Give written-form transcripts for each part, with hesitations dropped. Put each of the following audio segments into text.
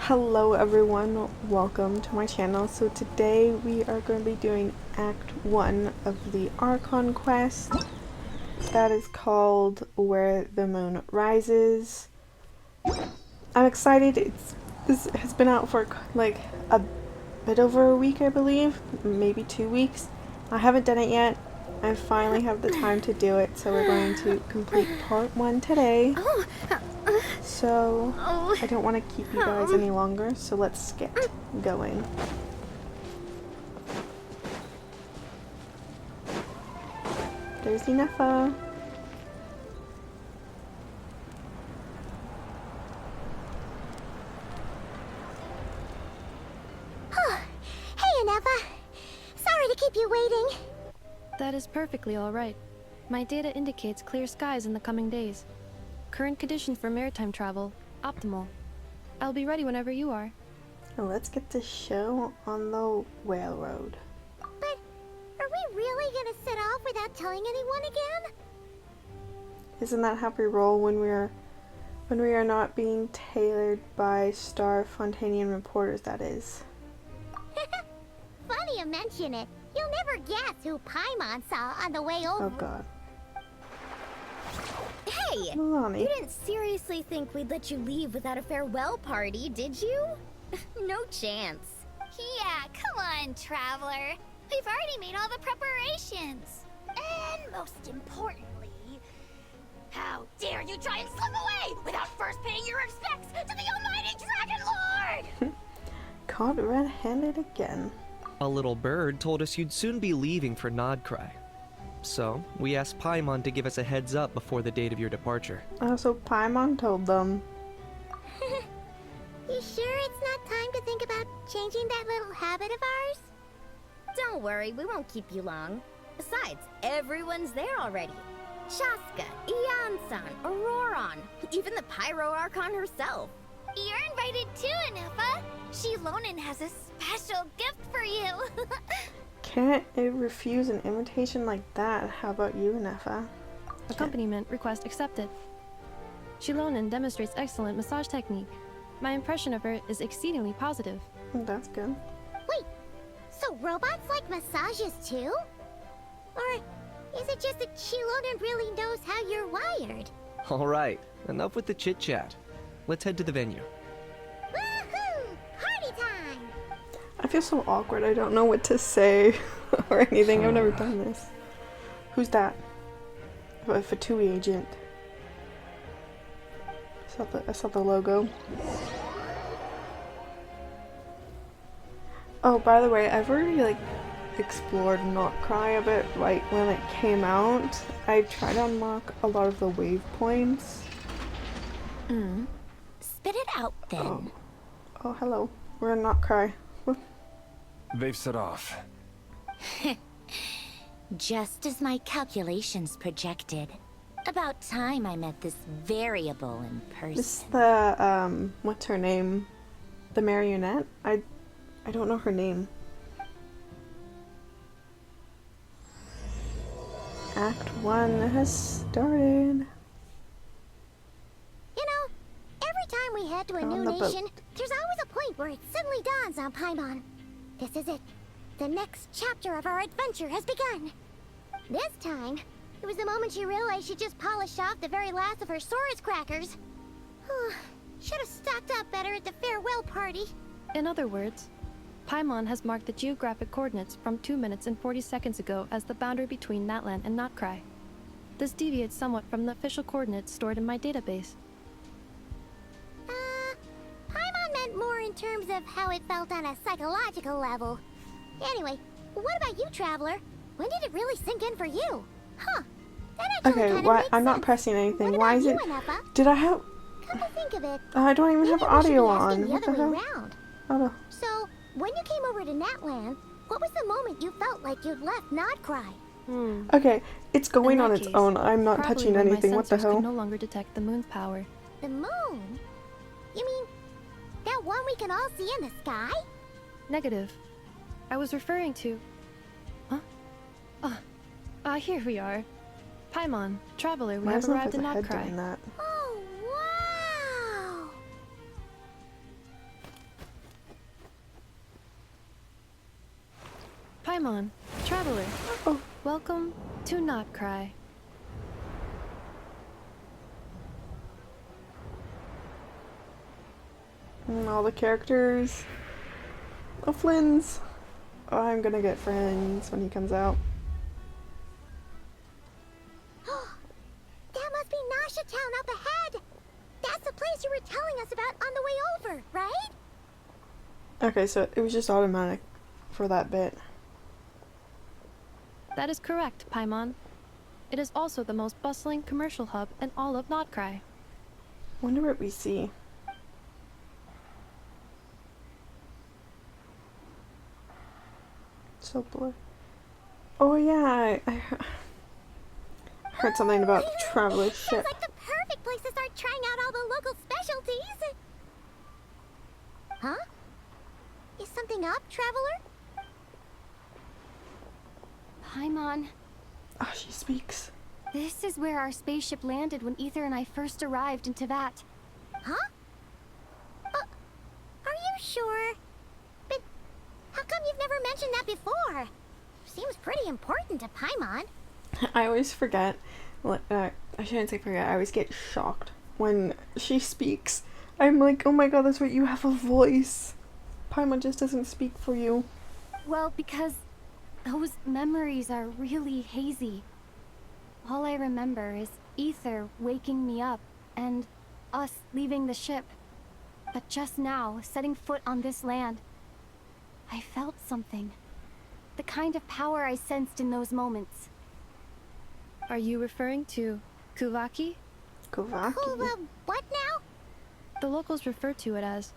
Hello everyone, welcome to my channel. So today we are going to be doing Act 1 of the Archon quest. That is called Where the Moon Rises. I'm excited. This has been out for like a bit over a week, I believe, maybe 2 weeks. I haven't done it yet. I finally have the time to do it, so we're going to complete part 1 today. So I don't want to keep you guys any longer, so let's get going. There's Inefa. Hey, Inefa. Sorry to keep you waiting. That is perfectly all right. My data indicates clear skies in the coming days. Current conditions for maritime travel, optimal. I'll be ready whenever you are. Let's get the show on the railroad. But are we really gonna set off without telling anyone again? Isn't that how we roll when we are not being tailored by Star Fontanian reporters, that is? Funny you mention it. You'll never guess who Paimon saw on the way over. Oh god. Hey! Milani. You didn't seriously think we'd let you leave without a farewell party, did you? No chance. Yeah, come on, Traveler. We've already made all the preparations. And most importantly, how dare you try and slip away without first paying your respects to the almighty Dragon Lord! Caught red-handed again. A little bird told us you'd soon be leaving for Nodcry. So, we asked Paimon to give us a heads up before the date of your departure. So Paimon told them. You sure it's not time to think about changing that little habit of ours? Don't worry, we won't keep you long. Besides, everyone's there already. Shaska, Ian-san, Auroron, even the Pyro Archon herself. You're invited too, Inefa. Shilonen has a special gift for you. Can't it refuse an invitation like that? How about you, Nefa? Accompaniment request accepted. Shilonen demonstrates excellent massage technique. My impression of her is exceedingly positive. That's good. Wait, so robots like massages too? Or is it just that Shilonen really knows how you're wired? Alright, enough with the chit-chat. Let's head to the venue. Woohoo! Party time! I feel so awkward. I don't know what to say or anything. I've never done this. Who's that? A Fatui agent. I saw the logo. Oh, by the way, I've already explored Notcry a bit right when it came out. I tried to unlock a lot of the waypoints. Spit it out then. Oh, hello. We're in Notcry. They've set off. Just as my calculations projected. About time I met this variable in person. This is the, what's her name? The marionette? I don't know her name. Act 1 has started. You know, every time we head to a On new the nation, boat. there's always a point where it suddenly dawns on Paimon. This is it. The next chapter of our adventure has begun. This time, it was the moment she realized she just polished off the very last of her Saurus crackers. Should have stocked up better at the farewell party. In other words, Paimon has marked the geographic coordinates from 2 minutes and 40 seconds ago as the boundary between Natlan and Notcry. This deviates somewhat from the official coordinates stored in my database. Paimon meant more in terms of how it felt on a psychological level. Anyway, what about you, Traveler? When did it really sink in for you? Huh. That actually Okay, kinda why? makes I'm not sense. pressing anything. What Why about is you, it? Inefa? Did I have? Come to think of it, I don't even have maybe we should be audio asking on. the What the other hell? way round. Oh no. So, when you came over to Natlan, what was the moment you felt like you'd left Nodcry? Okay, it's going In on that its case, own. I'm not probably touching when anything. My What the sensors could hell? no longer detect the moon's power. The moon? You mean that one we can all see in the sky? Negative. I was referring to... Huh? Here we are. Paimon, Traveler, we Why have is not arrived his in head Notcry. doing that? Oh, wow! Paimon, traveler. Oh, Welcome to Not Cry. and all the characters. Oh, Flynn's. Oh, I'm gonna get friends when he comes out. That must be Nasha Town up ahead. That's the place you were telling us about on the way over, right? Okay, so it was just automatic for that bit. That is correct, Paimon. It is also the most bustling commercial hub in all of Not Cry. Wonder what we see. So blue. Oh yeah, I heard something about Traveler's Sounds Ship. like the perfect place to start trying out all the local specialties. Huh? Is something up, Traveler? Paimon, Oh, she speaks. this is where our spaceship landed when Ether and I first arrived in Teyvat. Huh? Are you sure? But how come you've never mentioned that before? Seems pretty important to Paimon. I always forget. I shouldn't say forget. I always get shocked when she speaks. I'm like, oh my god, that's right. You have a voice. Paimon just doesn't speak for you. Well, because those memories are really hazy. All I remember is Ether waking me up and us leaving the ship. But just now, setting foot on this land, I felt something. The kind of power I sensed in those moments. Are you referring to Kuvaki? Kovaki. What now? The locals refer to it as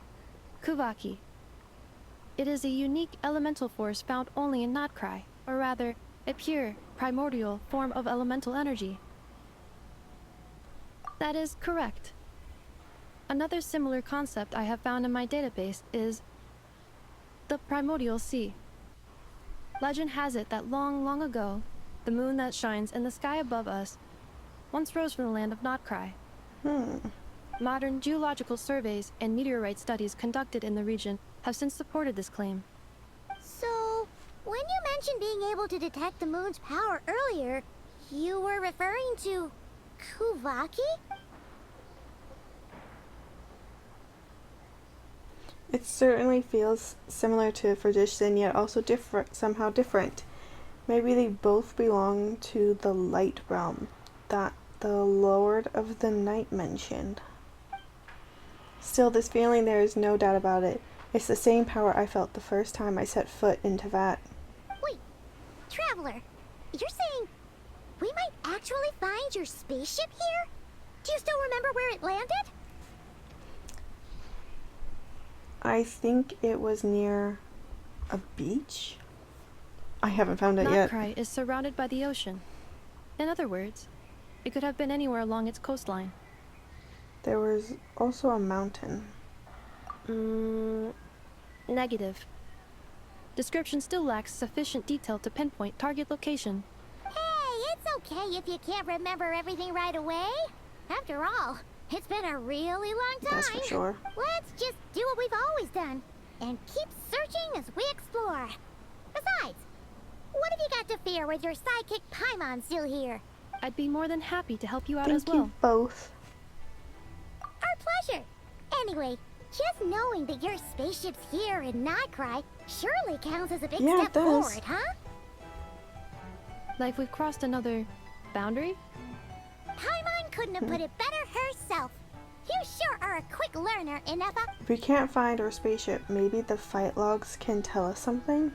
Kuvaki. It is a unique elemental force found only in Not Cry, or rather, a pure, primordial form of elemental energy. That is correct. Another similar concept I have found in my database is the primordial sea. Legend has it that long, long ago, the moon that shines in the sky above us once rose from the land of Not Cry. Modern geological surveys and meteorite studies conducted in the region have since supported this claim. So, when you mentioned being able to detect the moon's power earlier, you were referring to Kuvaki? It certainly feels similar to Fredishton, yet also different, somehow different. Maybe they both belong to the light realm that the Lord of the Night mentioned. Still, this feeling, there is no doubt about it. It's the same power I felt the first time I set foot into Vat. Wait, Traveler, you're saying we might actually find your spaceship here? Do you still remember where it landed? I think it was near a beach? I haven't found it Not yet. Cry is surrounded by the ocean. In other words, it could have been anywhere along its coastline. There was also a mountain. Negative. Description still lacks sufficient detail to pinpoint target location. Hey, it's okay if you can't remember everything right away. After all, it's been a really long time. That's for sure. Let's just do what we've always done and keep searching as we explore. Besides, what have you got to fear with your sidekick Paimon still here? I'd be more than happy to help you out Thank as well. you both. Our pleasure. Anyway, just knowing that your spaceship's here in Nightcry surely counts as a big Yeah, step it does. forward, huh? Like we've crossed another boundary? Paimon couldn't have put it better herself. You sure are a quick learner, Ineppa. If we can't find our spaceship, maybe the fight logs can tell us something?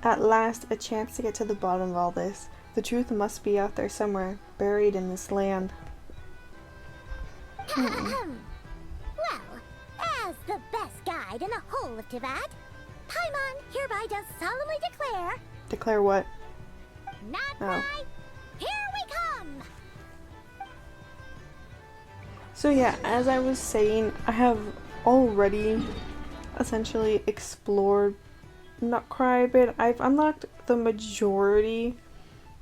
At last, a chance to get to the bottom of all this. The truth must be out there somewhere, buried in this land. Well, as the best guide in the whole of Teyvat, Paimon hereby does solemnly declare, Declare what? Nightcry, here we come! So yeah, as I was saying, I have already essentially explored Nutcry a bit. I've unlocked the majority,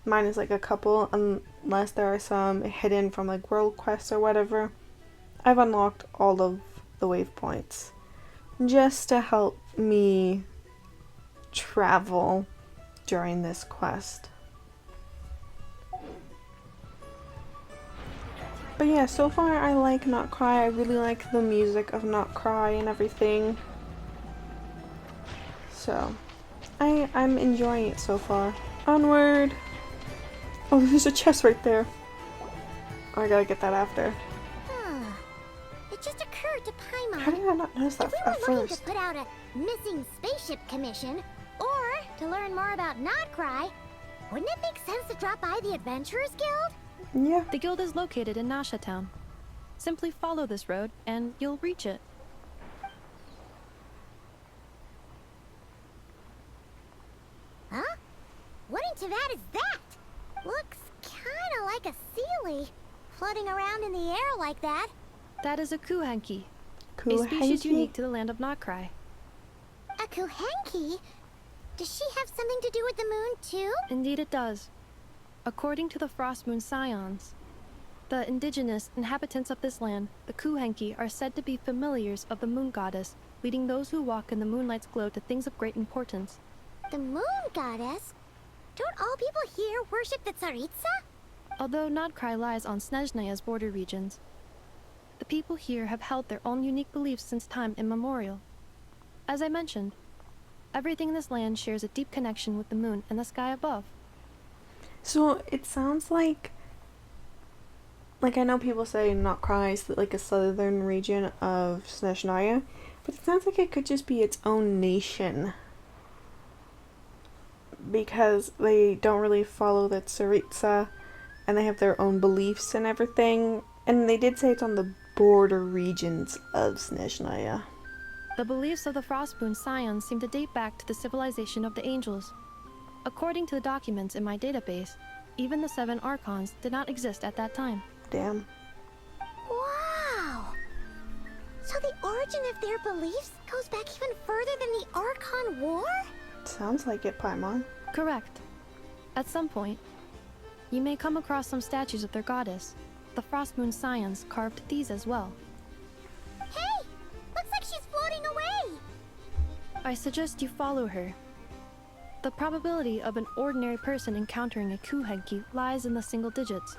minus like a couple, unless there are some hidden from like world quests or whatever. I've unlocked all of the waypoints just to help me travel during this quest. But yeah, so far I like Not Cry. I really like the music of Not Cry and everything. So, I'm enjoying it so far. Onward! Oh, there's a chest right there. Oh, I gotta get that after. It just occurred to Paimon. How did I not notice that If we at were looking first? to put out a missing spaceship commission, or to learn more about Notcry, wouldn't it make sense to drop by the Adventurers Guild? Yeah. The guild is located in Nasha Town. Simply follow this road and you'll reach it. Huh? What in Teyvat is that? Looks kinda like a Sealy, floating around in the air like that. That is a Kuhanki, a Cool. species unique to the land of Notcry. A Kuhenki? Does she have something to do with the moon too? Indeed it does. According to the Frost Moon Scions, the indigenous inhabitants of this land, the Kuhenki, are said to be familiars of the moon goddess, leading those who walk in the moonlight's glow to things of great importance. The moon goddess? Don't all people here worship the Tsaritsa? Although Notcry lies on Snezhnaya's border regions, the people here have held their own unique beliefs since time immemorial. As I mentioned, everything in this land shares a deep connection with the moon and the sky above. So it sounds like I know people say Not Cry is like a southern region of Snezhnaya, but it sounds like it could just be its own nation. Because they don't really follow the Tsaritsa, and they have their own beliefs and everything. And they did say it's on the border regions of Snezhnaya. The beliefs of the Frostmoon Scions seem to date back to the civilization of the angels. According to the documents in my database, even the 7 Archons did not exist at that time. Damn. Wow! So the origin of their beliefs goes back even further than the Archon War? Sounds like it, Paimon. Correct. At some point, you may come across some statues of their goddess. The Frostmoon Scions carved these as well. Hey! Looks like she's floating away! I suggest you follow her. The probability of an ordinary person encountering a Kuhenki lies in the single digits.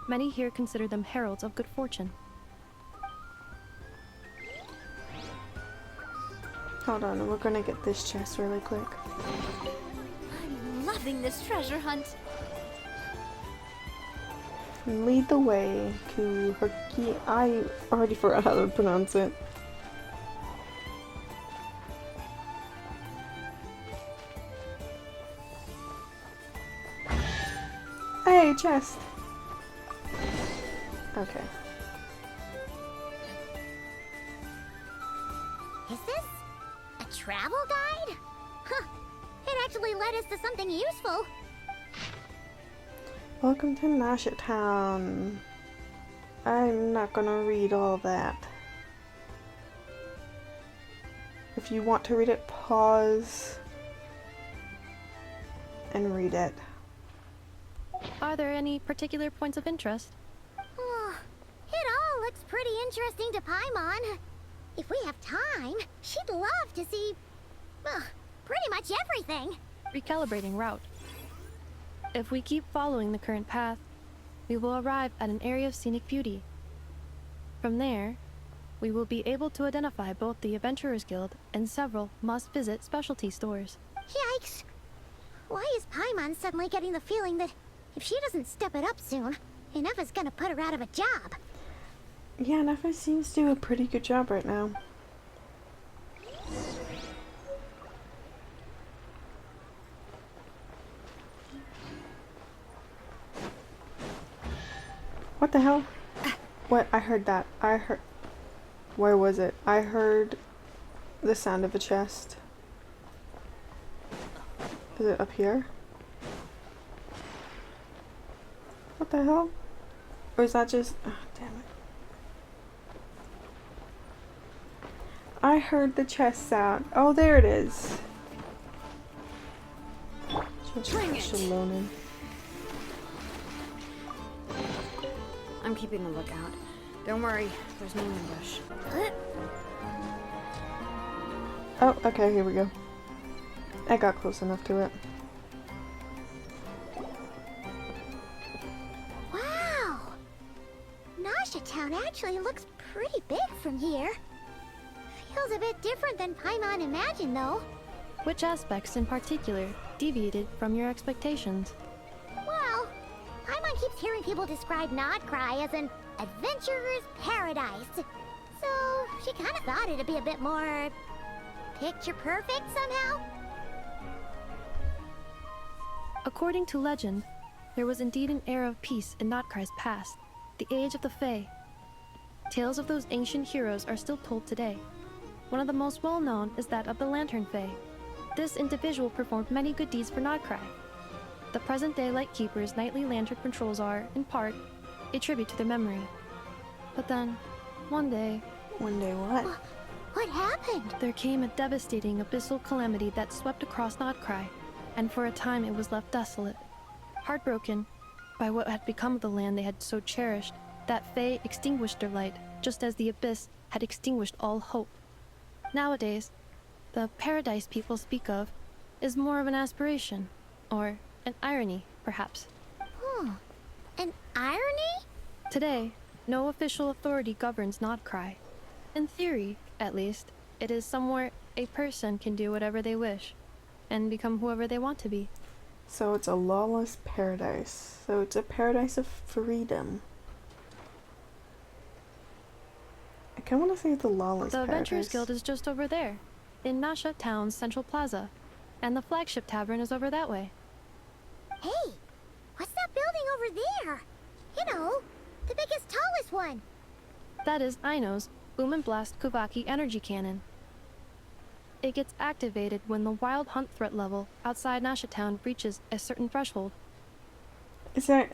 Many here consider them heralds of good fortune. Hold on, we're gonna get this chest really quick. I'm loving this treasure hunt. Lead the way, Kuherki. I already forgot how to pronounce it. Hey, chest! Okay. Is this a travel guide? Huh. It actually led us to something useful. Welcome to Nasha Town. I'm not gonna read all that. If you want to read it, pause and read it. Are there any particular points of interest? Oh, it all looks pretty interesting to Paimon. If we have time, she'd love to see, pretty much everything. Recalibrating route. If we keep following the current path, we will arrive at an area of scenic beauty. From there, we will be able to identify both the Adventurers Guild and several must-visit specialty stores. Yikes! Why is Paimon suddenly getting the feeling that if she doesn't step it up soon, Inefa's gonna put her out of a job? Yeah, Nefa seems to do a pretty good job right now. What the hell? What? I heard that. I heard... Where was it? I heard the sound of a chest. Is it up here? What the hell? Or is that just... Oh, damn it. I heard the chest sound. Oh, there it is. Bring it. Alone. I'm keeping a lookout. Don't worry, there's no ambush. Oh, okay, here we go. I got close enough to it. Wow! Nasha Town actually looks pretty big from here. Feels a bit different than Paimon imagined, though. Which aspects in particular deviated from your expectations? Well, Paimon keeps hearing people describe Nodcry as an adventurer's paradise. So, she kind of thought it'd be a bit more picture perfect somehow. According to legend, there was indeed an era of peace in Nodcry's past, the age of the Fae. Tales of those ancient heroes are still told today. One of the most well-known is that of the Lantern Fae. This individual performed many good deeds for Nodcry. The present-day Lightkeeper's nightly lantern patrols are, in part, a tribute to their memory. But then, one day... One day what? What happened? There came a devastating abyssal calamity that swept across Nodcry, and for a time it was left desolate. Heartbroken by what had become of the land they had so cherished, that Fae extinguished their light, just as the abyss had extinguished all hope. Nowadays, the paradise people speak of is more of an aspiration, or an irony, perhaps. An irony? Today, no official authority governs Nodcry. In theory, at least, it is somewhere a person can do whatever they wish, and become whoever they want to be. So it's a lawless paradise. So it's a paradise of freedom. I kind of want to say it's a lawless The paradise. Adventurers Guild is just over there, in Nasha Town's central plaza, and the flagship tavern is over that way. Hey, what's that building over there? You know, the biggest, tallest one. That is Aino's Boom and Blast Kuvaki energy cannon. It gets activated when the wild hunt threat level outside Nasha Town reaches a certain threshold. Is that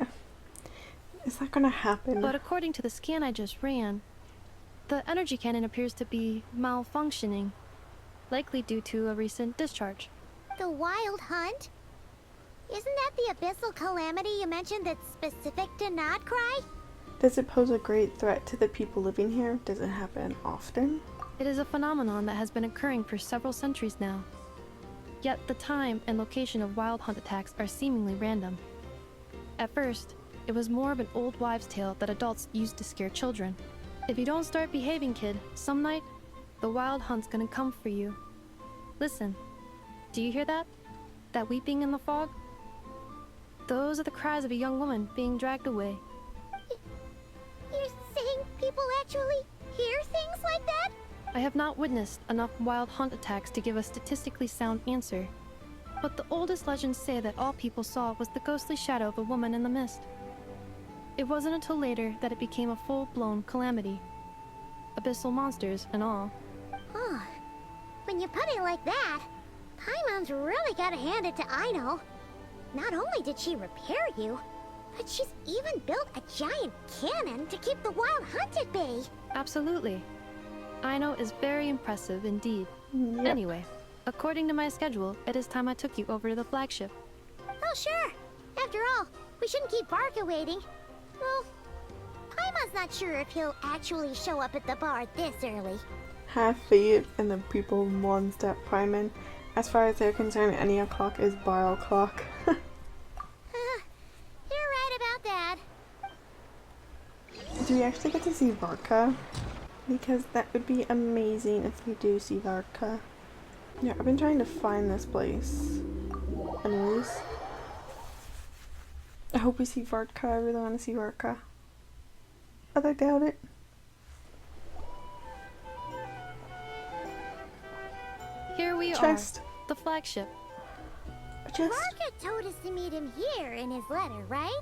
gonna happen? But according to the scan I just ran, the energy cannon appears to be malfunctioning, likely due to a recent discharge. The Wild Hunt? Isn't that the abyssal calamity you mentioned that's specific to Nodcry? Does it pose a great threat to the people living here? Does it happen often? It is a phenomenon that has been occurring for several centuries now. Yet the time and location of wild hunt attacks are seemingly random. At first, it was more of an old wives' tale that adults used to scare children. If you don't start behaving, kid, some night, the wild hunt's gonna come for you. Listen, do you hear that? That weeping in the fog? Those are the cries of a young woman being dragged away. You're saying people actually hear things like that? I have not witnessed enough wild hunt attacks to give a statistically sound answer. But the oldest legends say that all people saw was the ghostly shadow of a woman in the mist. It wasn't until later that it became a full-blown calamity. Abyssal monsters and all. Huh. When you put it like that, Paimon's really gotta hand it to Aino. Not only did she repair you, but she's even built a giant cannon to keep the wild hunt at bay. Absolutely. Aino is very impressive indeed. Yep. Anyway, according to my schedule, it is time I took you over to the flagship. Oh, sure. After all, we shouldn't keep Barca waiting. Well, Paimon's not sure if he'll actually show up at the bar this early. Have faith in the people one step Paimon. As far as they're concerned, any o'clock is bar o'clock. You're right about that. Do we actually get to see Varka? Because that would be amazing if we do see Varka. Yeah, I've been trying to find this place. Anyways. I hope we see Varka. I really want to see Varka. But I doubt it. Here we Chest. are, the flagship. A chest. Barca told us to meet him here in his letter, right?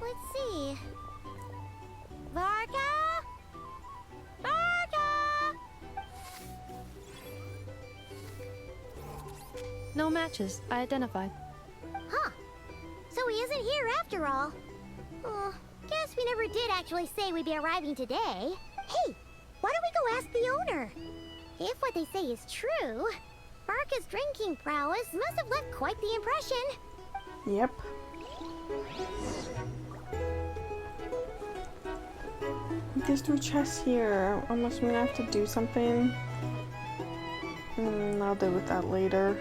Let's see. Varka? Varka! No matches, I identified. Huh. So he isn't here after all. Oh, guess we never did actually say we'd be arriving today. Hey, why don't we go ask the owner? If what they say is true, Barca's drinking prowess must have left quite the impression. Yep. There's no chest here. Unless I'm gonna have to do something. I'll deal with that later.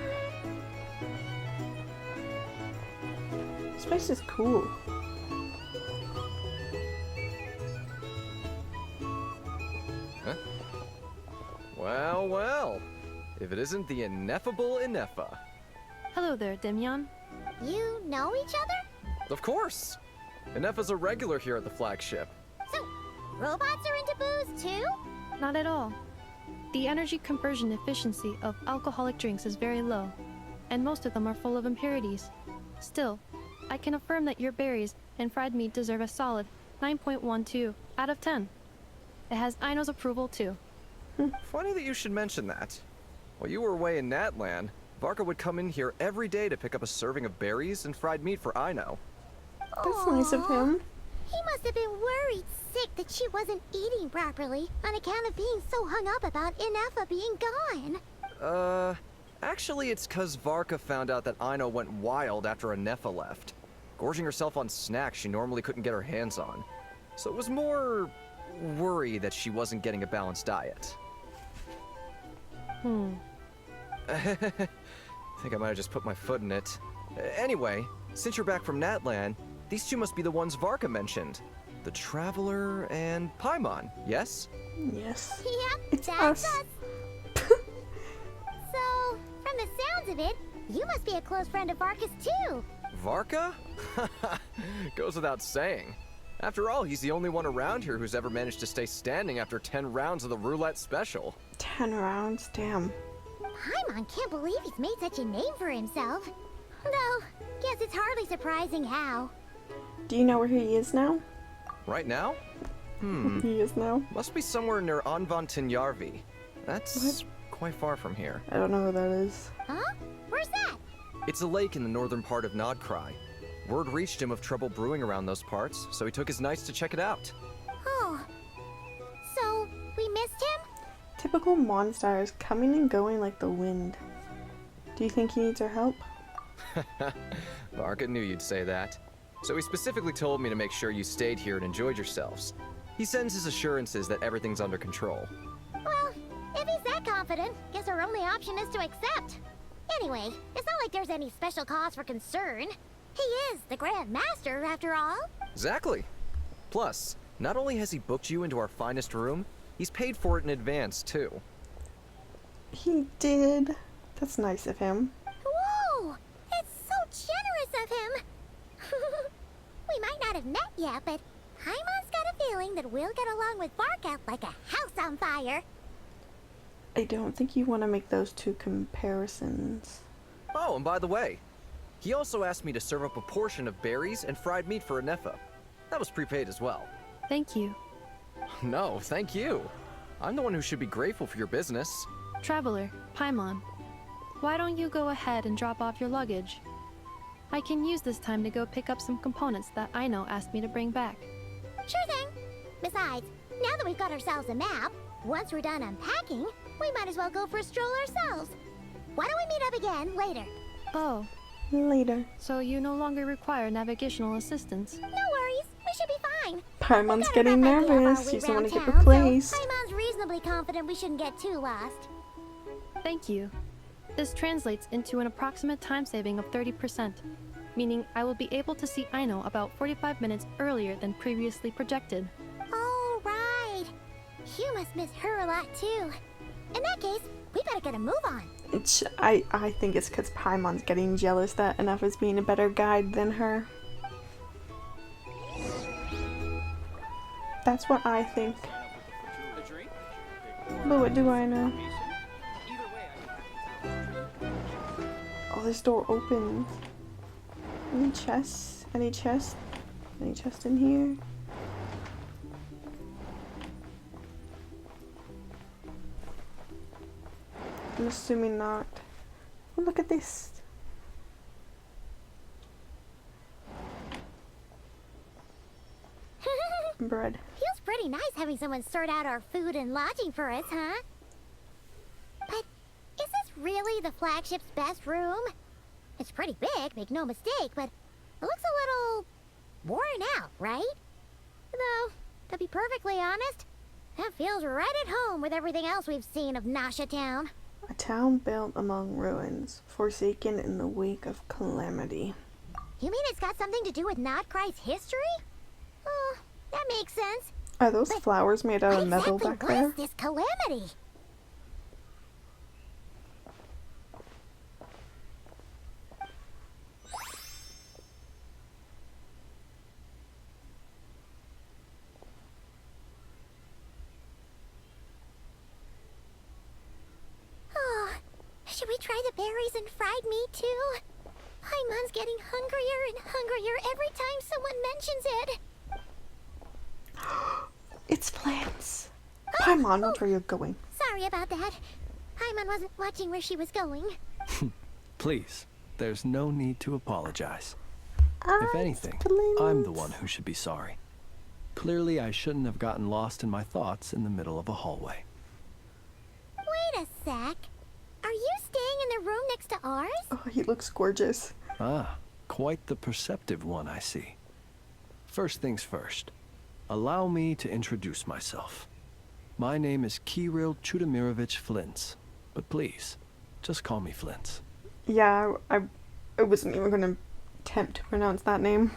place is cool. Huh? Well, well. If it isn't the ineffable Ineffa. Hello there, Demyon. You know each other? Of course. Ineffa's a regular here at the flagship. So, robots are into booze too? Not at all. The energy conversion efficiency of alcoholic drinks is very low, and most of them are full of impurities. Still, I can affirm that your berries and fried meat deserve a solid 9.12 out of 10. It has Aino's approval too. Funny that you should mention that. While you were away in Natlan, Varka would come in here every day to pick up a serving of berries and fried meat for Aino. That's nice of him. He must have been worried sick that she wasn't eating properly on account of being so hung up about Ineffa being gone. Actually it's 'cause Varka found out that Aino went wild after Ineffa left, gorging herself on snacks she normally couldn't get her hands on. So it was more worry that she wasn't getting a balanced diet. I think I might have just put my foot in it. Anyway, since you're back from Natlan, these two must be the ones Varka mentioned. The Traveler and Paimon, yes? Yes. Yep, It's that's us. So, from the sounds of it, you must be a close friend of Varka's too. Varka? Goes without saying. After all, he's the only one around here who's ever managed to stay standing after 10 rounds of the roulette special. 10 rounds? Damn. Paimon can't believe he's made such a name for himself. Though, guess it's hardly surprising how. Do you know where he is now? Right now? He is now? Must be somewhere near Anvantinjarvi. That's quite far from here. I don't know who that is. Huh? Where's that? It's a lake in the northern part of Nodcry. Word reached him of trouble brewing around those parts, so he took his knights to check it out. Oh. So, we missed him? Typical monsters coming and going like the wind. Do you think he needs our help? Varka knew you'd say that. So he specifically told me to make sure you stayed here and enjoyed yourselves. He sends his assurances that everything's under control. Well, if he's that confident, guess our only option is to accept. Anyway, it's not like there's any special cause for concern. He is the Grand Master, after all. Exactly. Plus, not only has he booked you into our finest room, he's paid for it in advance, too. He did. That's nice of him. Whoa! It's so generous of him! We might not have met yet, but Paimon's got a feeling that we'll get along with Varka like a house on fire. I don't think you want to make those two comparisons. Oh, and by the way, he also asked me to serve up a portion of berries and fried meat for Ineffa. That was prepaid as well. Thank you. No, thank you. I'm the one who should be grateful for your business. Traveler, Paimon, why don't you go ahead and drop off your luggage? I can use this time to go pick up some components that Aino asked me to bring back. Sure thing. Besides, now that we've got ourselves a map, once we're done unpacking, we might as well go for a stroll ourselves. Why don't we meet up again later? Oh, Later. so you no longer require navigational assistance. No worries, we should be fine. Paimon's We've got a getting rough idea of our nervous. way He doesn't want to round get town, so replaced. Paimon's reasonably confident we shouldn't get too lost. Thank you. This translates into an approximate time saving of 30%, meaning I will be able to see Aino about 45 minutes earlier than previously projected. Oh, right. You must miss her a lot, too. In that case, we better get a move on. I think it's because Paimon's getting jealous that Ineffa's being a better guide than her. That's what I think. But what do I know? Oh, this door opens. Any chests? Any chests? Any chest in here? I'm assuming not. Oh, look at this. Bread. Feels pretty nice having someone sort out our food and lodging for us, huh? But is this really the flagship's best room? It's pretty big, make no mistake, but it looks a little worn out, right? Though, to be perfectly honest, that feels right at home with everything else we've seen of Nasha Town. A town built among ruins, forsaken in the wake of calamity. You mean it's got something to do with Nodcry's history? Oh, that makes sense. Are those But flowers made out What of metal exactly back there? was this calamity? Oh, should we try the berries and fried meat too? Paimon's getting hungrier and hungrier every time someone mentions it. It's plants. Paimon, watch where you're going. Sorry about that. Paimon wasn't watching where she was going. Please, there's no need to apologize. Ice If anything, plants. I'm the one who should be sorry. Clearly, I shouldn't have gotten lost in my thoughts in the middle of a hallway. Wait a sec. Are you staying in the room next to ours? Oh, he looks gorgeous. Ah, quite the perceptive one, I see. First things first, allow me to introduce myself. My name is Kirill Chudamirovich Flintz, but please, just call me Flintz. Yeah, I wasn't even going to attempt to pronounce that name.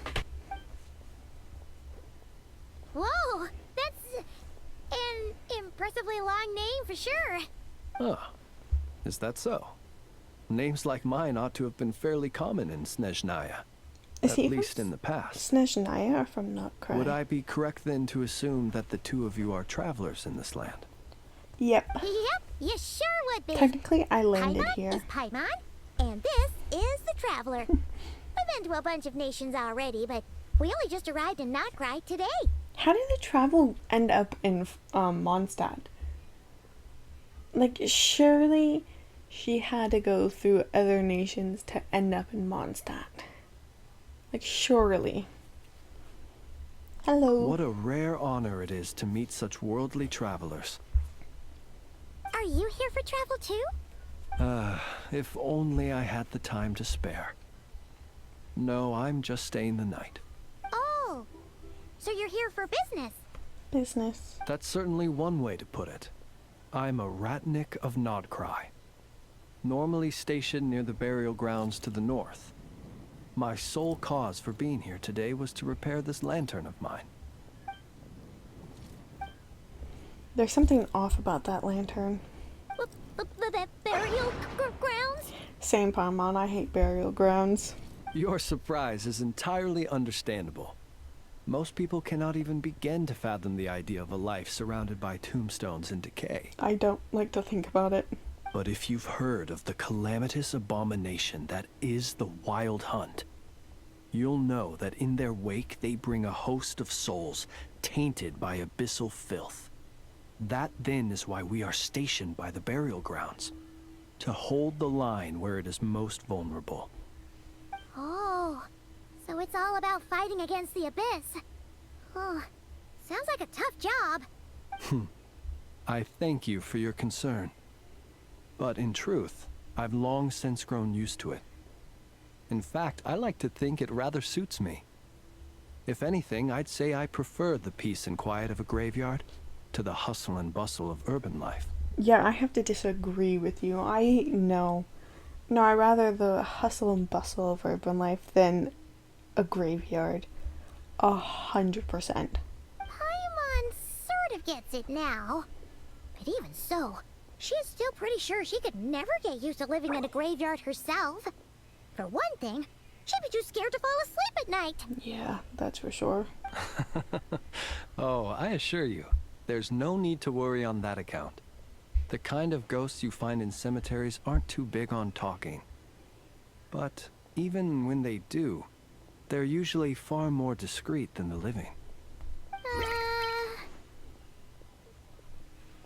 Whoa, that's an impressively long name for sure. Ah, is that so? Names like mine ought to have been fairly common in Snezhnaya, Is at he least from in the past. Snezhnaya or from Notcry? Would I be correct then to assume that the two of you are travelers in this land? Yep. Yep, you sure would be. Technically, I landed Paimon here. is Paimon, and this is the Traveler. We've been to a bunch of nations already, but we only just arrived in Notcry today. How did the travel end up in Mondstadt? Like, surely she had to go through other nations to end up in Mondstadt. Like, surely. Hello. What a rare honor it is to meet such worldly travelers. Are you here for travel too? If only I had the time to spare. No, I'm just staying the night. Oh, so you're here for business? Business. That's certainly one way to put it. I'm a Ratnik of Nodcry, normally stationed near the burial grounds to the north. My sole cause for being here today was to repair this lantern of mine. There's something off about that lantern. The burial grounds? Same Paimon, I hate burial grounds. Your surprise is entirely understandable. Most people cannot even begin to fathom the idea of a life surrounded by tombstones and decay. I don't like to think about it. But if you've heard of the calamitous abomination that is the Wild Hunt, you'll know that in their wake they bring a host of souls tainted by abyssal filth. That then is why we are stationed by the burial grounds, to hold the line where it is most vulnerable. Oh, so it's all about fighting against the abyss. Oh, sounds like a tough job. I thank you for your concern. But in truth, I've long since grown used to it. In fact, I like to think it rather suits me. If anything, I'd say I prefer the peace and quiet of a graveyard to the hustle and bustle of urban life. Yeah, I have to disagree with you. No, I rather the hustle and bustle of urban life than a graveyard. 100%. Paimon sort of gets it now. But even so, she is still pretty sure she could never get used to living in a graveyard herself. For one thing, she'd be too scared to fall asleep at night. Yeah, that's for sure. Oh, I assure you, there's no need to worry on that account. The kind of ghosts you find in cemeteries aren't too big on talking. But even when they do, they're usually far more discreet than the living.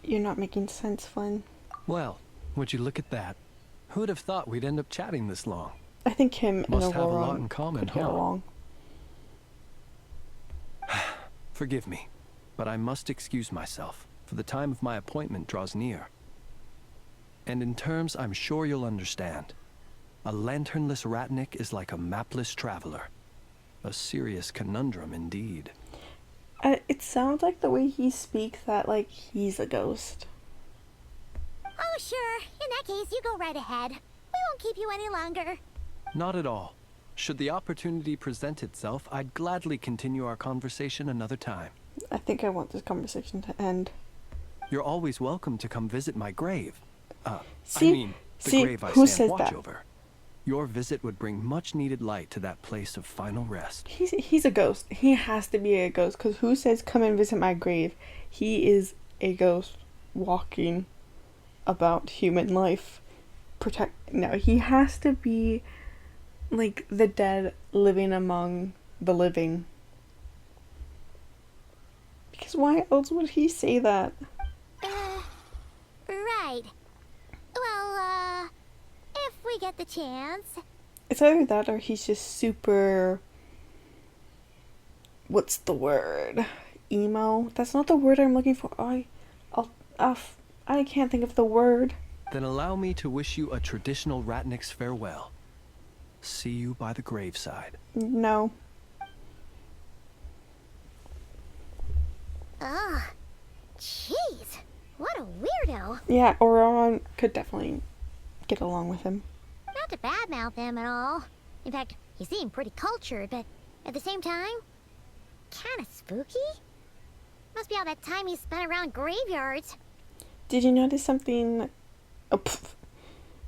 You're not making sense, Flynn. Well, would you look at that? Who'd have thought we'd end up chatting this long? I think him and Must have a Aurora lot in common, could get huh? along. Forgive me, but I must excuse myself, for the time of my appointment draws near. And in terms I'm sure you'll understand, a lanternless Ratnik is like a mapless traveler. A serious conundrum indeed. It sounds like the way he speaks that, like, he's a ghost. Oh, sure. In that case, you go right ahead. We won't keep you any longer. Not at all. Should the opportunity present itself, I'd gladly continue our conversation another time. I think I want this conversation to end. You're always welcome to come visit my grave. See, the see, grave I who stand says watch that? over. Your visit would bring much needed light to that place of final rest. He's a ghost. He has to be a ghost, because who says come and visit my grave? He is a ghost walking about human life. No, he has to be like the dead living among the living. Because why else would he say that? Right. Well, if we get the chance. It's either that or he's just super... What's the word? Emo? That's not the word I'm looking for. I can't think of the word. Then allow me to wish you a traditional Ratnik's farewell. See you by the graveside. No. Ugh. Jeez. What a weirdo. Yeah, Auron could definitely get along with him. Not to badmouth him at all. In fact, he seemed pretty cultured, but at the same time, kinda spooky. Must be all that time he spent around graveyards. Did you notice something... Oh, pff.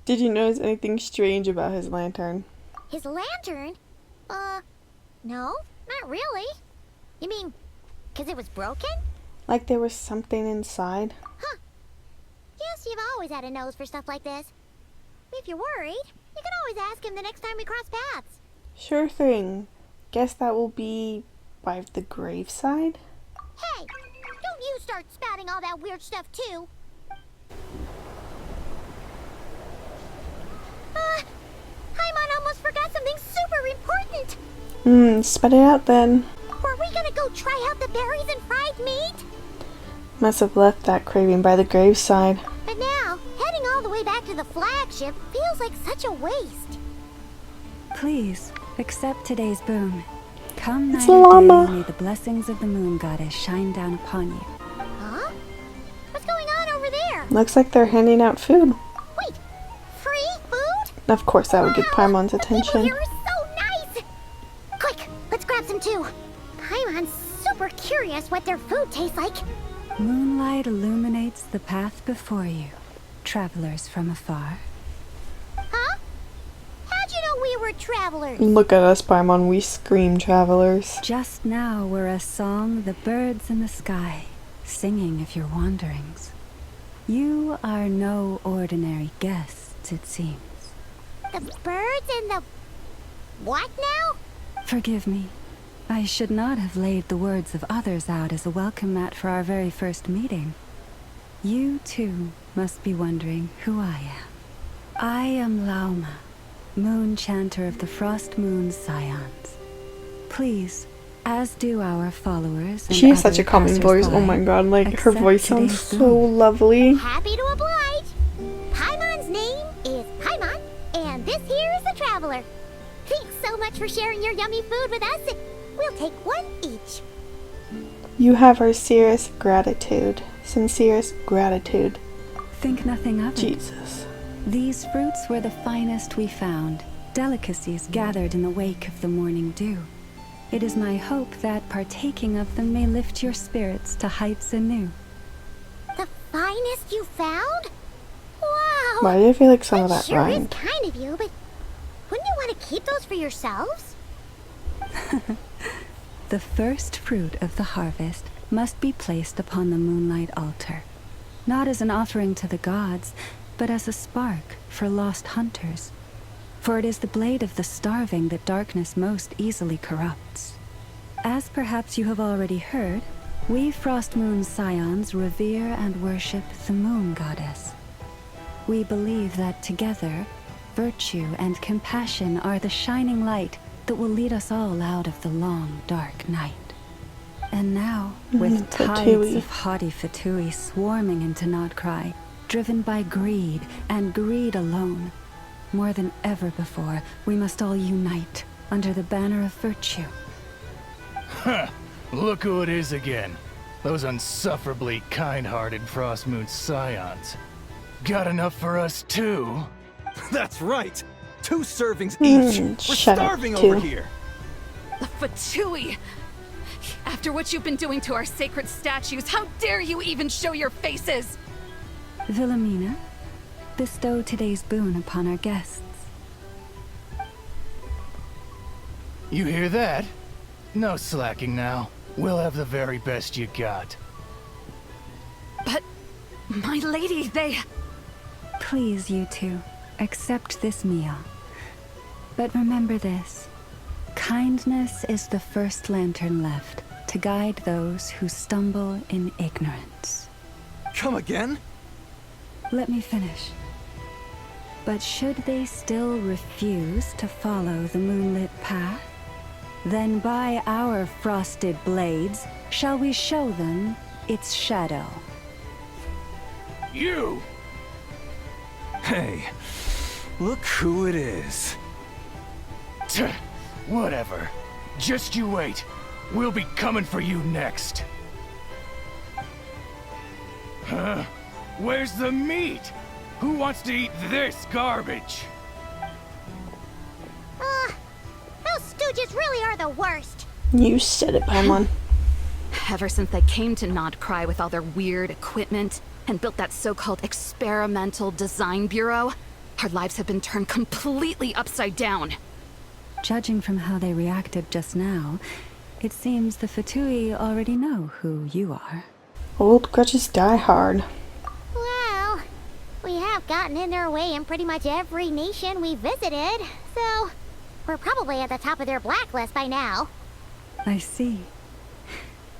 Did you notice anything strange about his lantern? His lantern? No, not really. You mean, 'cause it was broken? Like there was something inside? Huh. Guess you've always had a nose for stuff like this. If you're worried, you can always ask him the next time we cross paths. Sure thing. Guess that will be by the graveside? Hey, don't you start spouting all that weird stuff too. Paimon almost forgot something super important. Spat it out then. Were we gonna go try out the berries and fried meat? Must have left that craving by the graveside. But now, heading all the way back to the flagship feels like such a waste. Please, accept today's boon. Come It's night a or llama. day, may the blessings of the moon goddess shine down upon you. Huh? What's going on over there? Looks like they're handing out food. Wait, free food? Of course that would get Wow, Paimon's the people attention. here are so nice! Quick, let's grab some too. Paimon's super curious what their food tastes like. Moonlight illuminates the path before you, travelers from afar. Huh? How'd you know we were travelers? Look at us, Paimon. We scream travelers. Just now were a song the birds in the sky, singing of your wanderings. You are no ordinary guests, it seems. The birds and the... what now? Forgive me. I should not have laid the words of others out as a welcome mat for our very first meeting. You, too, must be wondering who I am. I am Lauma, moon chanter of the Frost Moon Scions. Please, as do our followers and She has such a other calming voice. Oh passers-by, my god, like her accept voice sounds today's so boon. lovely. Happy to oblige. Paimon's name is Paimon, and this here is the Traveler. Thanks so much for sharing your yummy food with us. We'll take one each. You have our sincerest gratitude. Sincerest gratitude. Think nothing of it. Jesus. These fruits were the finest we found, delicacies gathered in the wake of the morning dew. It is my hope that partaking of them may lift your spirits to heights anew. The finest you found? Wow. Why do I feel like some of that sure rhymed? is kind of you, but wouldn't you want to keep those for yourselves? The first fruit of the harvest must be placed upon the moonlight altar, not as an offering to the gods, but as a spark for lost hunters. For it is the blade of the starving that darkness most easily corrupts. As perhaps you have already heard, we Frost Moon Scions revere and worship the moon goddess. We believe that together, virtue and compassion are the shining light that will lead us all out of the long, dark night. And now, with tides Fatui. of haughty Fatui swarming into Nodcry, driven by greed, and greed alone, more than ever before, we must all unite under the banner of virtue. Huh. Look who it is again. Those unsufferably kind-hearted Frostmoon Scions. Got enough for us too? That's right! 2 servings each. We're shut up, starving two. over here. The Fatui! After what you've been doing to our sacred statues, how dare you even show your faces? Wilhelmina, bestow today's boon upon our guests. You hear that? No slacking now. We'll have the very best you got. But, my lady, they... Please, you two, accept this meal. But remember this. Kindness is the first lantern left to guide those who stumble in ignorance. Come again? Let me finish. But should they still refuse to follow the moonlit path, then by our frosted blades shall we show them its shadow. You! Hey, look who it is. Tch, whatever. Just you wait. We'll be coming for you next. Huh? Where's the meat? Who wants to eat this garbage? Those stooges really are the worst. You said it, Paimon. Ever since they came to Nodcry with all their weird equipment and built that so-called experimental design bureau, our lives have been turned completely upside down. Judging from how they reacted just now, it seems the Fatui already know who you are. Old grudges die hard. Well, we have gotten in their way in pretty much every nation we visited, so we're probably at the top of their blacklist by now. I see.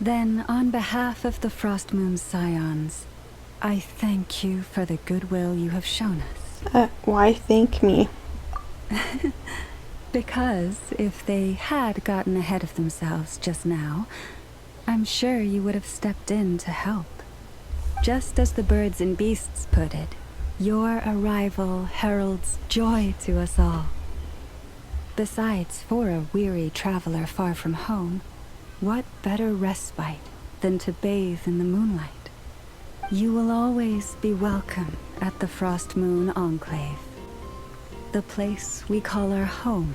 Then, on behalf of the Frost Moon's scions, I thank you for the goodwill you have shown us. Why thank me? Because if they had gotten ahead of themselves just now, I'm sure you would have stepped in to help. Just as the birds and beasts put it, your arrival heralds joy to us all. Besides, for a weary traveler far from home, what better respite than to bathe in the moonlight? You will always be welcome at the Frost Moon Enclave, the place we call our home.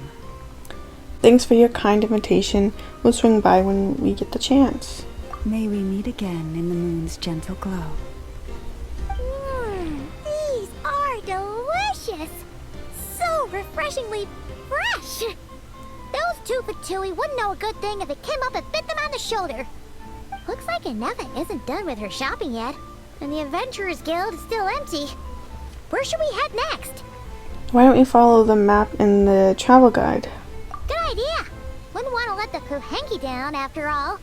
Thanks for your kind invitation. We'll swing by when we get the chance. May we meet again in the moon's gentle glow. These are delicious! So refreshingly fresh! Those two Fatui wouldn't know a good thing if it came up and bit them on the shoulder. Looks like Inefa isn't done with her shopping yet, and the Adventurers Guild is still empty. Where should we head next? Why don't we follow the map in the travel guide? Good idea! Wouldn't want to let the Kuhenki down after all.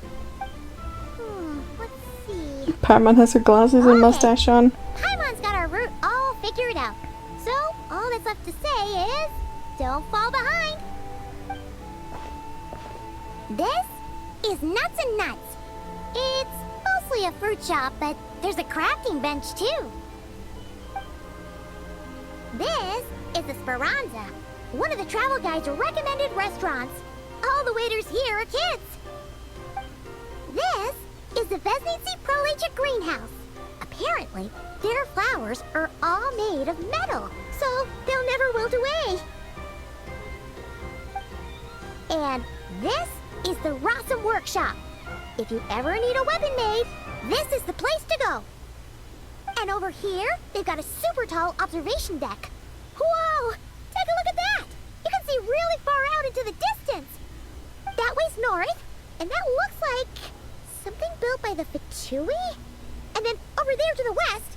Let's see. Paimon has her glasses and Okay. mustache on. Paimon's got our route all figured out. So, all that's left to say is, don't fall behind. This is Nuts and Nuts. It's mostly a fruit shop, but there's a crafting bench too. This is the Speranza, one of the travel guide's recommended restaurants. All the waiters here are kids. This is the Vesnitsi Prolegia greenhouse. Apparently, their flowers are all made of metal, so they'll never wilt away. And this is the Rossum Workshop. If you ever need a weapon made, this is the place to go. And over here, they've got a super tall observation deck. Whoa! Take a look at that! You can see really far out into the distance. That way's north, and that looks like something built by the Fatui? And then over there to the west,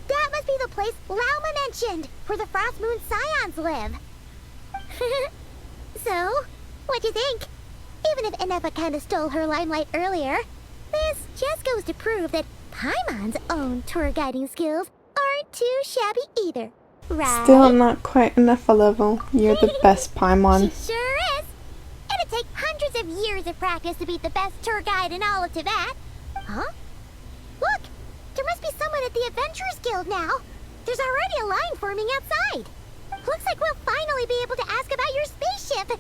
that must be the place Lauma mentioned, where the Frost Moon Scions live. So, what'd you think? Even if Inefa kinda stole her limelight earlier, this just goes to prove that Paimon's own tour guiding skills aren't too shabby either, right? Still not quite enough a level. You're the best, Paimon. She sure is. It'd take hundreds of years of practice to be the best tour guide in all of Tibet. Huh? Look! There must be someone at the Adventurers Guild now. There's already a line forming outside. Looks like we'll finally be able to ask about your spaceship.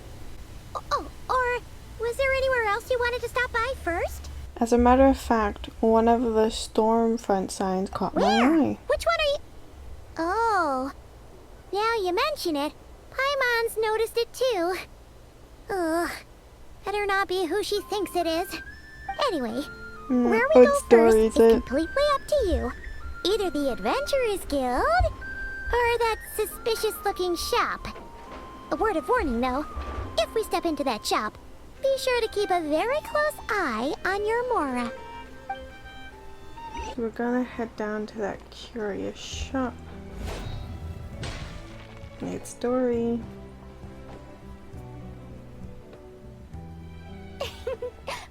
Oh, or was there anywhere else you wanted to stop by first? As a matter of fact, one of the storm front signs caught my Where? eye. Which one are you? Oh. Now you you mention it, Paimon's noticed it too. Ugh. Better not be who she thinks it is. Anyway, where we go first is completely up to you. Either the Adventurers Guild, or that suspicious-looking shop. A word of warning, though. If we step into that shop, be sure to keep a very close eye on your Mora. We're gonna head down to that curious shop. Need story.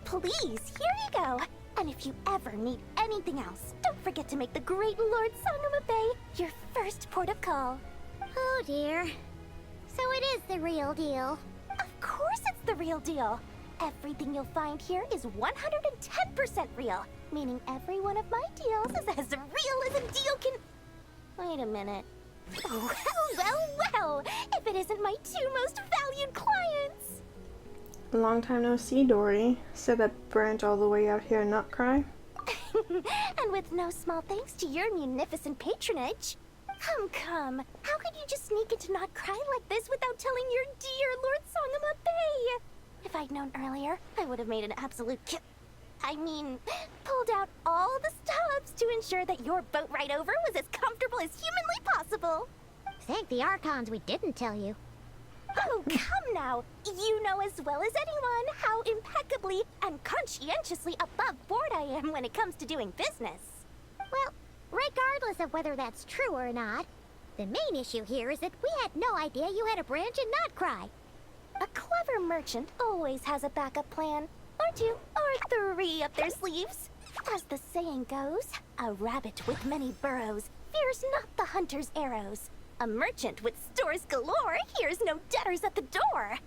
Please, here you go. And if you ever need anything else, don't forget to make the great Lord Sangama Bay your first port of call. Oh dear. So it is the real deal. Of course it's the real deal. Everything you'll find here is 110% real, meaning every one of my deals is as real as a deal can... Wait a minute. Oh, well, if it isn't my two most valued clients. Long time no see, Dory. Set that branch all the way out here and not cry. And with no small thanks to your munificent patronage. Come. How could you just sneak into Not Cry like this without telling your dear Lord Sangama Bay? If I'd known earlier, I would have made an absolute pulled out all the stops to ensure that your boat ride over was as comfortable as humanly possible. Thank the Archons we didn't tell you. Oh, come now. You know as well as anyone how impeccably and conscientiously above board I am when it comes to doing business. Well, regardless of whether that's true or not, the main issue here is that we had no idea you had a branch in Not Cry. A clever merchant always has a backup plan, or two, or three up their sleeves. As the saying goes, a rabbit with many burrows fears not the hunter's arrows. A merchant with stores galore hears no debtors at the door.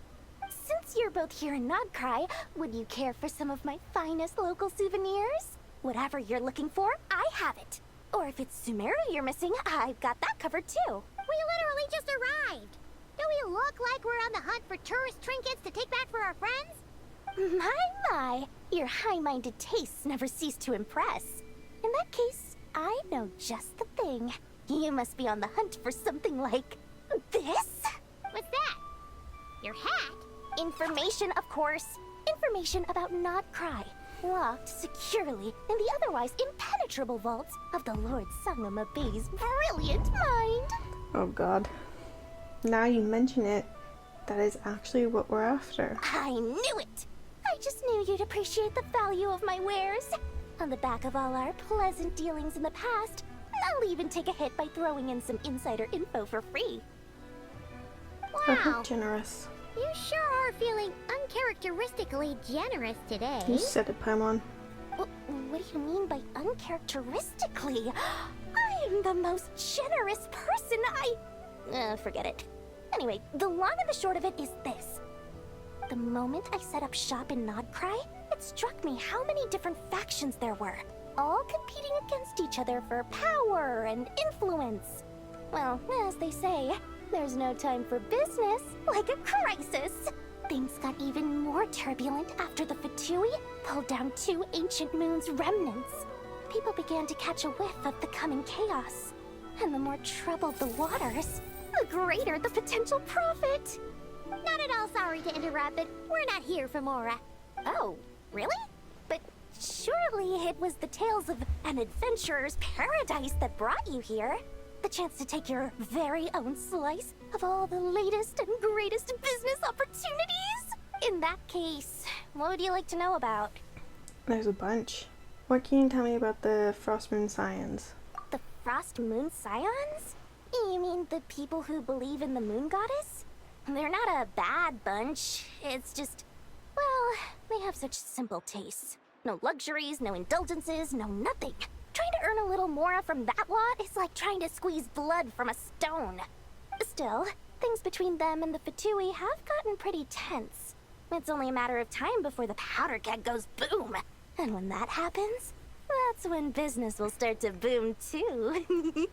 Since you're both here in Not Cry, would you care for some of my finest local souvenirs? Whatever you're looking for, I have it. Or if it's Sumeru you're missing, I've got that covered too. We literally just arrived. Do we look like we're on the hunt for tourist trinkets to take back for our friends? My. Your high-minded tastes never cease to impress. In that case, I know just the thing. You must be on the hunt for something like this? What's that? Your hat? Information, of course. Information about Not Cry, locked securely in the otherwise impenetrable vaults of the Lord Sangama Bay's brilliant mind. Oh god. Now you mention it, that is actually what we're after. I knew it! I just knew you'd appreciate the value of my wares. On the back of all our pleasant dealings in the past, I'll even take a hit by throwing in some insider info for free. Wow. Generous. You sure are feeling uncharacteristically generous today. You said it, Paimon. What do you mean by uncharacteristically? I am the most generous person. Forget it. Anyway, the long and the short of it is this. The moment I set up shop in Not Cry, it struck me how many different factions there were, all competing against each other for power and influence. Well, as they say, there's no time for business like a crisis. Things got even more turbulent after the Fatui pulled down 2 ancient moon's remnants. People began to catch a whiff of the coming chaos. And the more troubled the waters, the greater the potential profit. Not at all sorry to interrupt, but we're not here for Mora. Oh, really? But surely it was the tales of an adventurer's paradise that brought you here. The chance to take your very own slice of all the latest and greatest business opportunities? In that case, what would you like to know about? There's a bunch. What can you tell me about the Frost Moon Scions? The Frost Moon Scions? You mean the people who believe in the moon goddess? They're not a bad bunch. It's just, well, they have such simple tastes. No luxuries, no indulgences, no nothing. Trying to earn a little more from that lot is like trying to squeeze blood from a stone. Still, things between them and the Fatui have gotten pretty tense. It's only a matter of time before the powder keg goes boom. And when that happens, that's when business will start to boom too.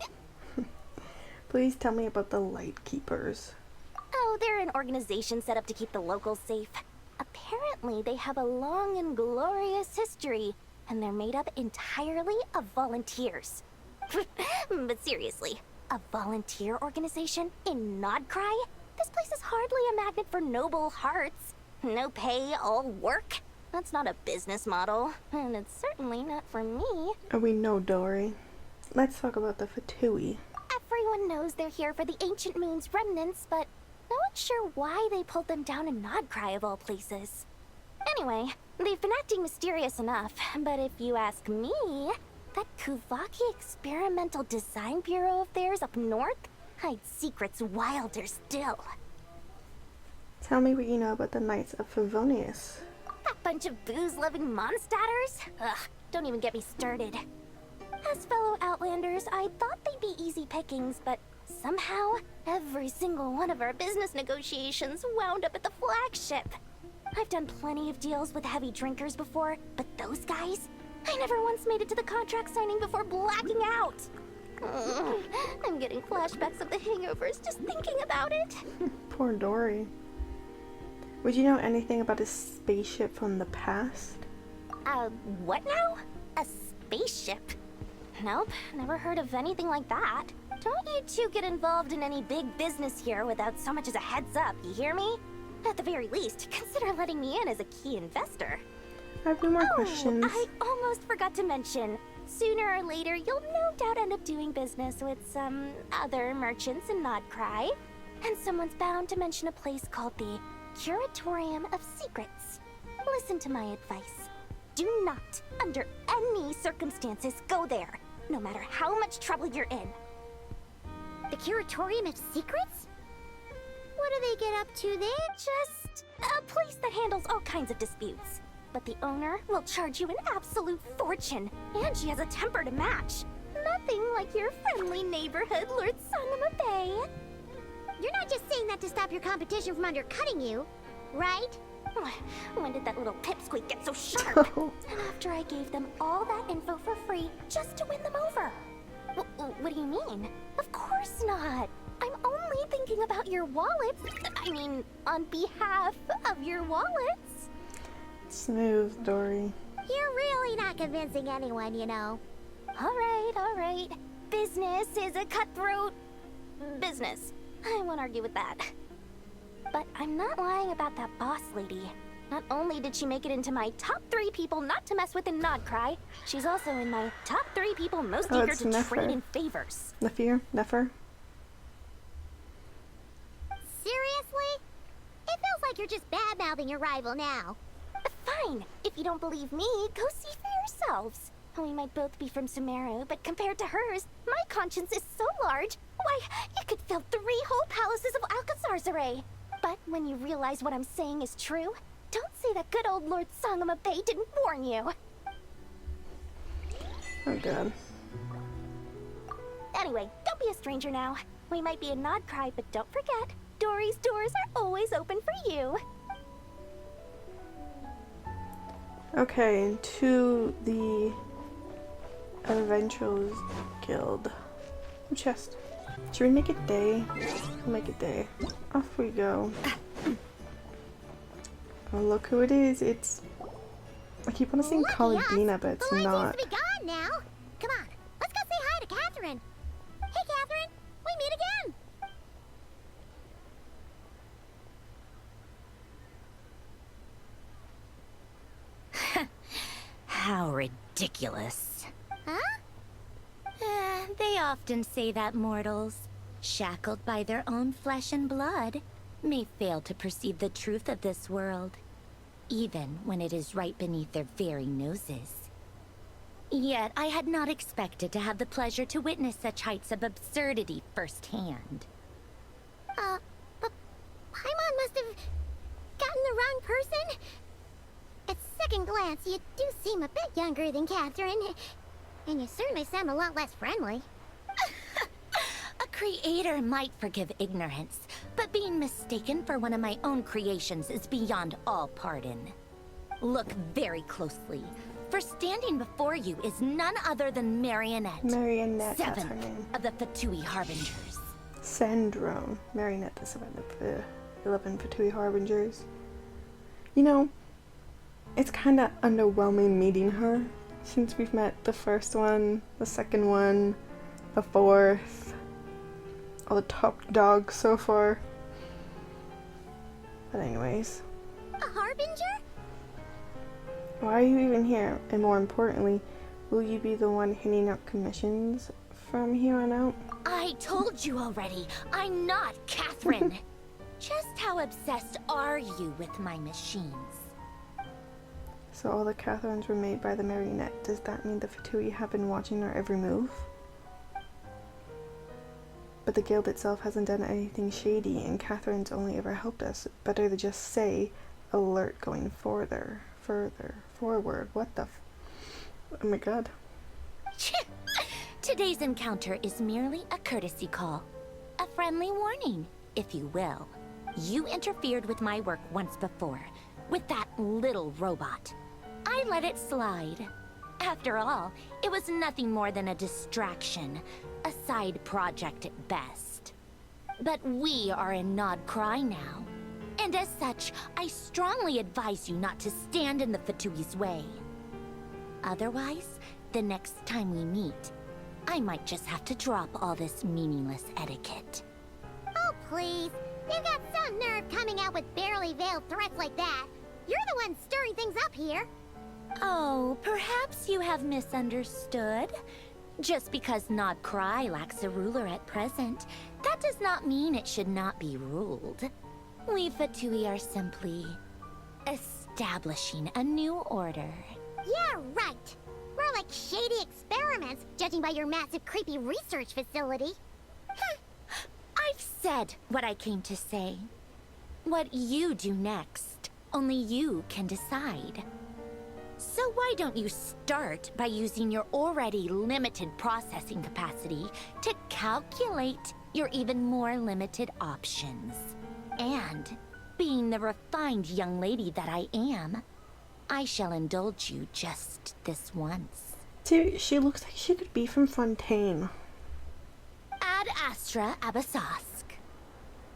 Please tell me about the Light Keepers. Oh, they're an organization set up to keep the locals safe. Apparently, they have a long and glorious history, and they're made up entirely of volunteers. But seriously, A volunteer organization in Nodcry? This place is hardly a magnet for noble hearts. No pay, all work? That's not a business model, and it's certainly not for me. We know, Dory. Let's talk about the Fatui. Everyone knows they're here for the Ancient Moon's remnants, but no one's sure why they pulled them down in Nodcry of all places. Anyway, they've been acting mysterious enough, but if you ask me, that Kuvaki Experimental Design Bureau of theirs up north hides secrets wilder still. Tell me what you know about the Knights of Favonius. That bunch of booze-loving monstatters? Ugh, don't even get me started. As fellow Outlanders, I thought they'd be easy pickings, but somehow, every single one of our business negotiations wound up at the flagship. I've done plenty of deals with heavy drinkers before, but those guys? I never once made it to the contract signing before blacking out. I'm getting flashbacks of the hangovers just thinking about it. Poor Dory. Would you know anything about a spaceship from the past? What now? A spaceship? Nope, never heard of anything like that. Don't you two get involved in any big business here without so much as a heads up, you hear me? At the very least, consider letting me in as a key investor. I have no more questions. I almost forgot to mention. Sooner or later, you'll no doubt end up doing business with some other merchants in Nodcry. And someone's bound to mention a place called the Curatorium of Secrets. Listen to my advice. Do not, under any circumstances, go there, no matter how much trouble you're in. The Curatorium of Secrets? What do they get up to there? Just a place that handles all kinds of disputes. But the owner will charge you an absolute fortune, and she has a temper to match. Nothing like your friendly neighborhood, Lord Sangama Bay. You're not just saying that to stop your competition from undercutting you, right? When did that little pipsqueak get so sharp? And after I gave them all that info for free just to win them over. What do you mean? Of course not. I'm only thinking about your wallets. I mean, on behalf of your wallets. Smooth, Dory. You're really not convincing anyone, you know. All right. Business is a cutthroat business. I won't argue with that. But I'm not lying about that boss lady. Not only did she make it into my top 3 people not to mess with in Nodcry, she's also in my top 3 people most eager to trade in favors. Nefer? Seriously? It feels like you're just bad-mouthing your rival now. Fine. If you don't believe me, go see for yourselves. We might both be from Sumeru, but compared to hers, my conscience is so large, why, it could fill 3 whole palaces of Alcazar's. But when you realize what I'm saying is true, don't say that good old Lord Sangama Bay didn't warn you. Oh god. Anyway, don't be a stranger now. We might be in Nodcry, but don't forget, Dory's doors are always open for you. Okay, to the Adventurers Guild. Chest. Should we make it day? We'll make it day. Off we go. Oh, look who it is. It's... I keep on saying Colladina, but it's not. The light seems to be gone now. Come on, let's go say hi to Catherine. Hey, Catherine, we meet again. How ridiculous. Huh? They often say that mortals, shackled by their own flesh and blood, may fail to perceive the truth of this world, even when it is right beneath their very noses. Yet I had not expected to have the pleasure to witness such heights of absurdity firsthand. But Paimon must have gotten the wrong person. At second glance, you do seem a bit younger than Catherine, and you certainly sound a lot less friendly. A creator might forgive ignorance, but being mistaken for one of my own creations is beyond all pardon. Look very closely, for standing before you is none other than Marionette. Marionette, that's her 7th name. of the Fatui Harbingers. Syndrome. Marionette, the 7th of the 11 Fatui Harbingers. You know, it's kind of underwhelming meeting her, since we've met the first one, the second one, the fourth. all the top dogs so far. But anyways. A harbinger? Why are you even here? And more importantly, will you be the one handing out commissions from here on out? I told you already, I'm not Catherine. Just how obsessed are you with my machines? So all the Catherines were made by the marionette. Does that mean the Fatui have been watching our every move? But the guild itself hasn't done anything shady, and Catherine's only ever helped us. Better to just say, alert going further. Forward. What the oh my god. Today's encounter is merely a courtesy call. A friendly warning, if you will. You interfered with my work once before, with that little robot. I let it slide. After all, it was nothing more than a distraction, a side project at best. But we are in Nod Cry now, and as such, I strongly advise you not to stand in the Fatui's way. Otherwise, the next time we meet, I might just have to drop all this meaningless etiquette. Oh, please. You've got some nerve coming out with barely veiled threats like that. You're the one stirring things up here. Oh, perhaps you have misunderstood. Just because Nod Cry lacks a ruler at present, that does not mean it should not be ruled. We Fatui are simply establishing a new order. Yeah, right. We're like shady experiments, judging by your massive creepy research facility. I've said what I came to say. What you do next, only you can decide. So why don't you start by using your already limited processing capacity to calculate your even more limited options? And, being the refined young lady that I am, I shall indulge you just this once. Dude, she looks like she could be from Fontaine. Ad Astra Abasask.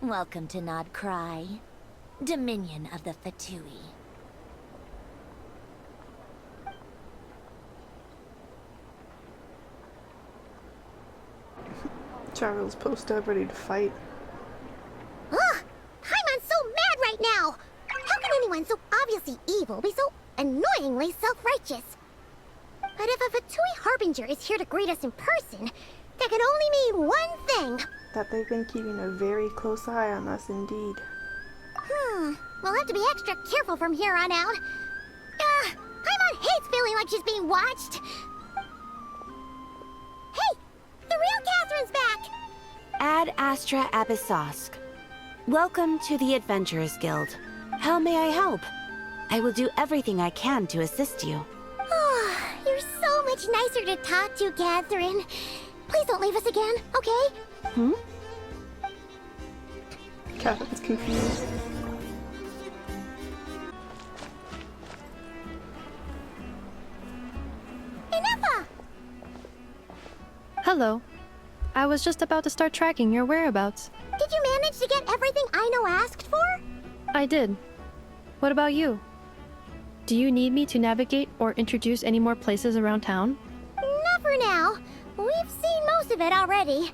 Welcome to Nod Cry, Dominion of the Fatui. Charles post up ready to fight. Ugh! Paimon's so mad right now! How can anyone so obviously evil be so annoyingly self-righteous? But if a Fatui Harbinger is here to greet us in person, that can only mean one thing. That they've been keeping a very close eye on us indeed. We'll have to be extra careful from here on out. Paimon hates feeling like she's being watched. Hey! The real Catherine's back! Ad Astra Abyssosque. Welcome to the Adventurers Guild. How may I help? I will do everything I can to assist you. You're so much nicer to talk to, Catherine. Please don't leave us again, okay? Catherine's confused. Enough! Hello. I was just about to start tracking your whereabouts. Did you manage to get everything Aino asked for? I did. What about you? Do you need me to navigate or introduce any more places around town? Not for now. We've seen most of it already.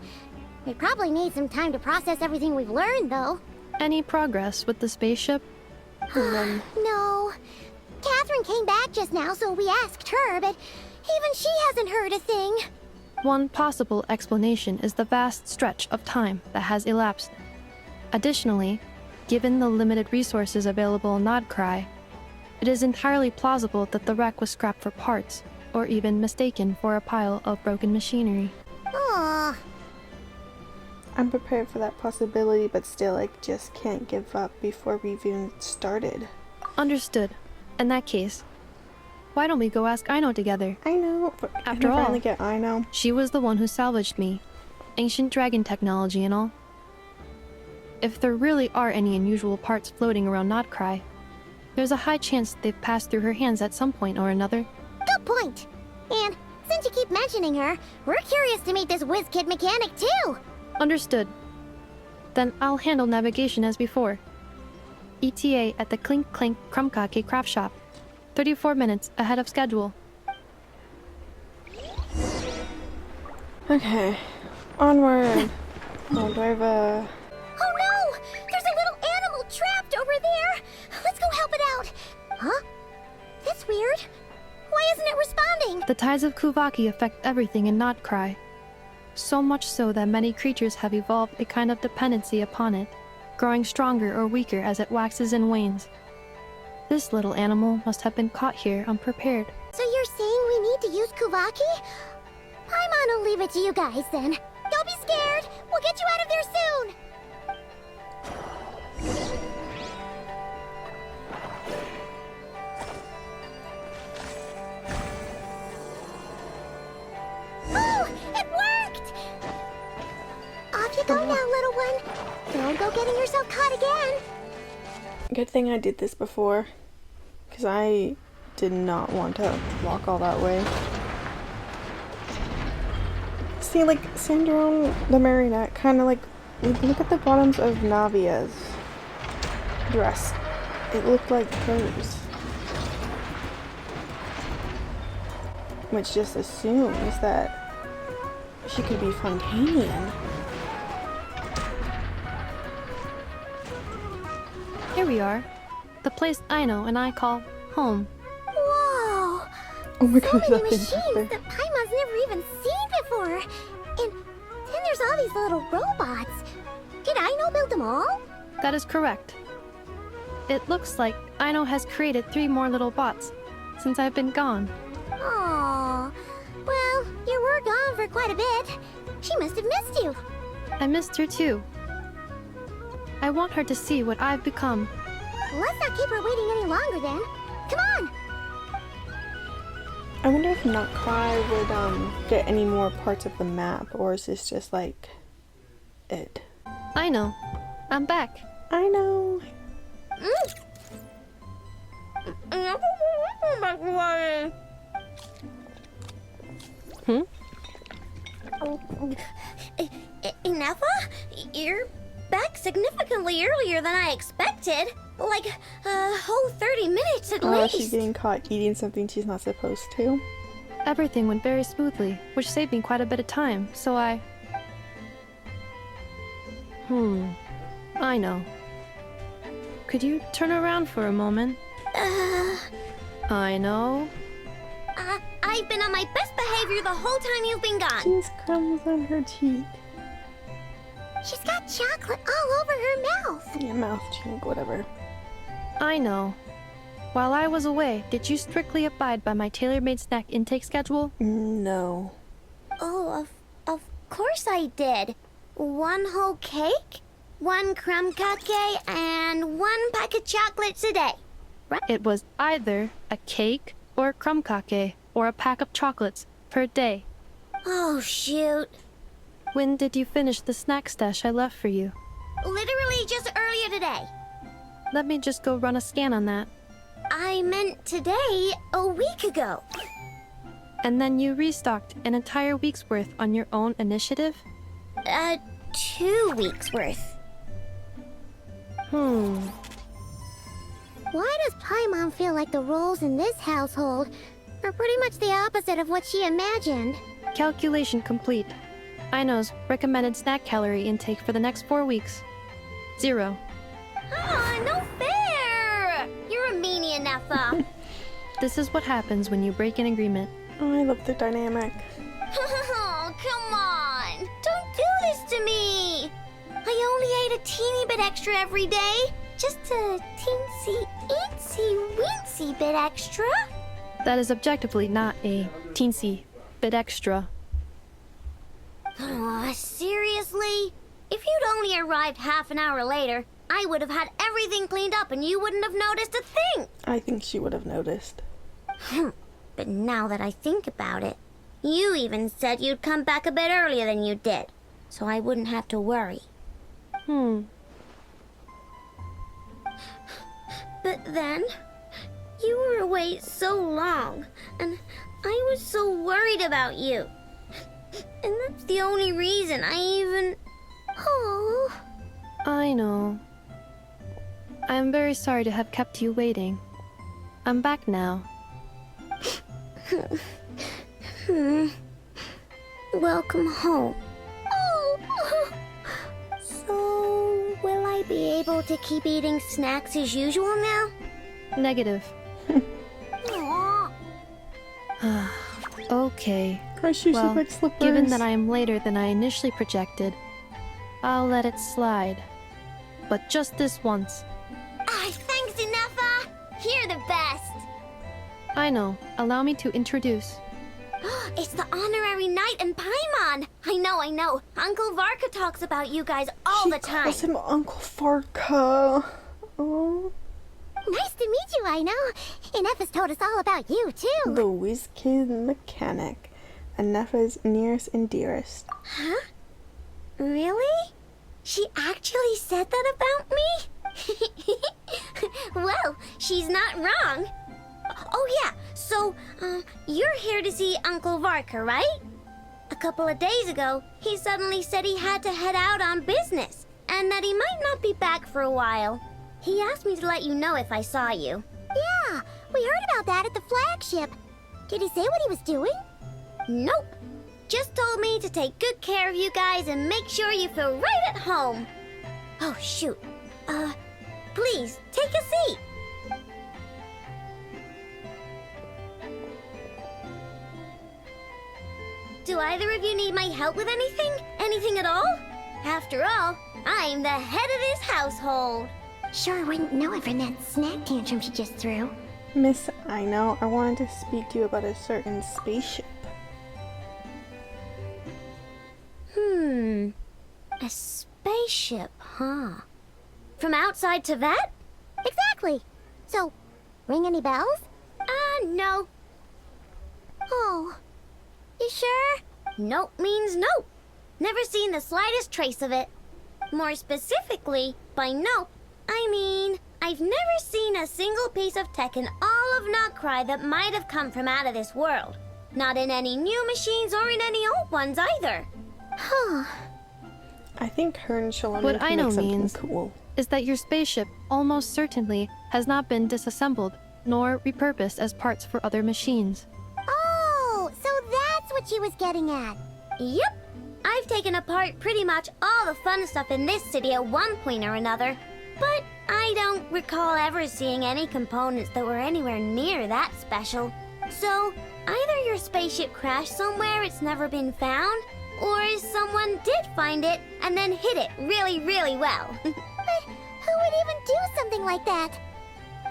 We probably need some time to process everything we've learned, though. Any progress with the spaceship? No. Catherine came back just now, so we asked her, but even she hasn't heard a thing. One possible explanation is the vast stretch of time that has elapsed. Additionally, given the limited resources available in Nod Cry, it is entirely plausible that the wreck was scrapped for parts, or even mistaken for a pile of broken machinery. Aww. I'm prepared for that possibility, but still, I just can't give up before we've even started. Understood. In that case, why don't we go ask Aino together? I know, but After all, finally get Aino. She was the one who salvaged me. Ancient dragon technology and all. If there really are any unusual parts floating around Nod Cry, there's a high chance they've passed through her hands at some point or another. Good point. And since you keep mentioning her, we're curious to meet this whiz-kid mechanic too. Understood. Then I'll handle navigation as before. ETA at the Clink Clink Krumkake craft shop. 34 minutes ahead of schedule. Okay, onward. Oh, do I have a... Oh no! There's a little animal trapped over there! Let's go help it out! Huh? That's weird. Why isn't it responding? The tides of Kuvaki affect everything in Notcry. So much so that many creatures have evolved a kind of dependency upon it, growing stronger or weaker as it waxes and wanes. This little animal must have been caught here unprepared. So you're saying we need to use Kuvaki? Paimon will leave it to you guys then. Don't be scared! We'll get you out of there soon! Oh! It worked! Off you go now, little one. Don't go getting yourself caught again. Good thing I did this before, because I did not want to walk all that way. See, like, Sandrone the Marionette, kind of like, look at the bottoms of Navia's dress. It looked like hers. Which just assumes that she could be Fontanian. Here we are. The place Aino and I call home. Whoa! Oh my So gosh, many that thing's up machines there. that Paimon's never even seen before! And then there's all these little robots. Did Aino build them all? That is correct. It looks like Aino has created 3 more little bots since I've been gone. Aww. Well, you were gone for quite a bit. She must have missed you. I missed her too. I want her to see what I've become. Let's not keep her waiting any longer then. Come on! I wonder if Notcry would get any more parts of the map, or is this just like it? I know. I'm back. I know. Hmm? Ineffa? You're back significantly earlier than I expected. Like a whole 30 minutes at Oh, least. she's getting caught eating something she's not supposed to. Everything went very smoothly, which saved me quite a bit of time, so I know. Could you turn around for a moment? I know. I've been on my best behavior the whole time you've been gone. She has crumbs on her cheek. She's got chocolate all over her mouth. Yeah, mouth cheek, whatever. I know. While I was away, did you strictly abide by my tailor-made snack intake schedule? No. Oh, of course I did. 1 whole cake, 1 crumb cupcake, and 1 pack of chocolates a day. Right? It was either a cake or a crumb cake or a pack of chocolates per day. Oh, shoot. When did you finish the snack stash I left for you? Literally just earlier today. Let me just go run a scan on that. I meant today, a week ago. And then you restocked an entire week's worth on your own initiative? 2 weeks worth. Why does Paimon feel like the roles in this household are pretty much the opposite of what she imagined? Calculation complete. Aino's recommended snack calorie intake for the next 4 weeks. 0. No fair! You're a meanie, Ineffa. This is what happens when you break an agreement. Oh, I love the dynamic. Oh, come on! Don't do this to me! I only ate a teeny bit extra every day. Just a teensy bit extra. That is objectively not a teensy bit extra. Aw, seriously? If you'd only arrived half an hour later, I would have had everything cleaned up and you wouldn't have noticed a thing. I think she would have noticed. But now that I think about it, you even said you'd come back a bit earlier than you did, so I wouldn't have to worry. But then, you were away so long, and I was so worried about you. And that's the only reason I even... Oh. I know. I am very sorry to have kept you waiting. I'm back now. Welcome home. Oh, be able to keep eating snacks as usual now? Negative. Aww. Okay. Crush Well, like slippers. given that I am later than I initially projected, I'll let it slide. But just this once. Thanks, Inefa! You're the best! I know. Allow me to introduce. It's the honorary knight and Paimon! I know. Uncle Varka talks about you guys all the time. She calls him Uncle Varka. Oh. Nice to meet you, I know. Inefa's told us all about you, too. The whiz kid mechanic. Inefa's nearest and dearest. Huh? Really? She actually said that about me? Well, she's not wrong. Oh yeah, so, you're here to see Uncle Varka, right? A couple of days ago, he suddenly said he had to head out on business, and that he might not be back for a while. He asked me to let you know if I saw you. Yeah, we heard about that at the flagship. Did he say what he was doing? Nope. Just told me to take good care of you guys and make sure you feel right at home. Oh, shoot. Please, take a seat. Do either of you need my help with anything? Anything at all? After all, I'm the head of this household. Sure wouldn't know it from that snack tantrum she just threw. Miss Aino, I wanted to speak to you about a certain spaceship. A spaceship, huh? From outside to that? Exactly. So, ring any bells? No. Oh. You sure? Nope means nope. Never seen the slightest trace of it. More specifically, by nope, I mean, I've never seen a single piece of tech in all of Notcry that might have come from out of this world. Not in any new machines or in any old ones either. Huh. I think her and Shalom What can I know make something means cool. is that your spaceship almost certainly has not been disassembled nor repurposed as parts for other machines. Oh, so that's what she was getting at. Yep. I've taken apart pretty much all the fun stuff in this city at one point or another, but I don't recall ever seeing any components that were anywhere near that special. So, either your spaceship crashed somewhere it's never been found, or someone did find it and then hid it really, really well. But who would even do something like that?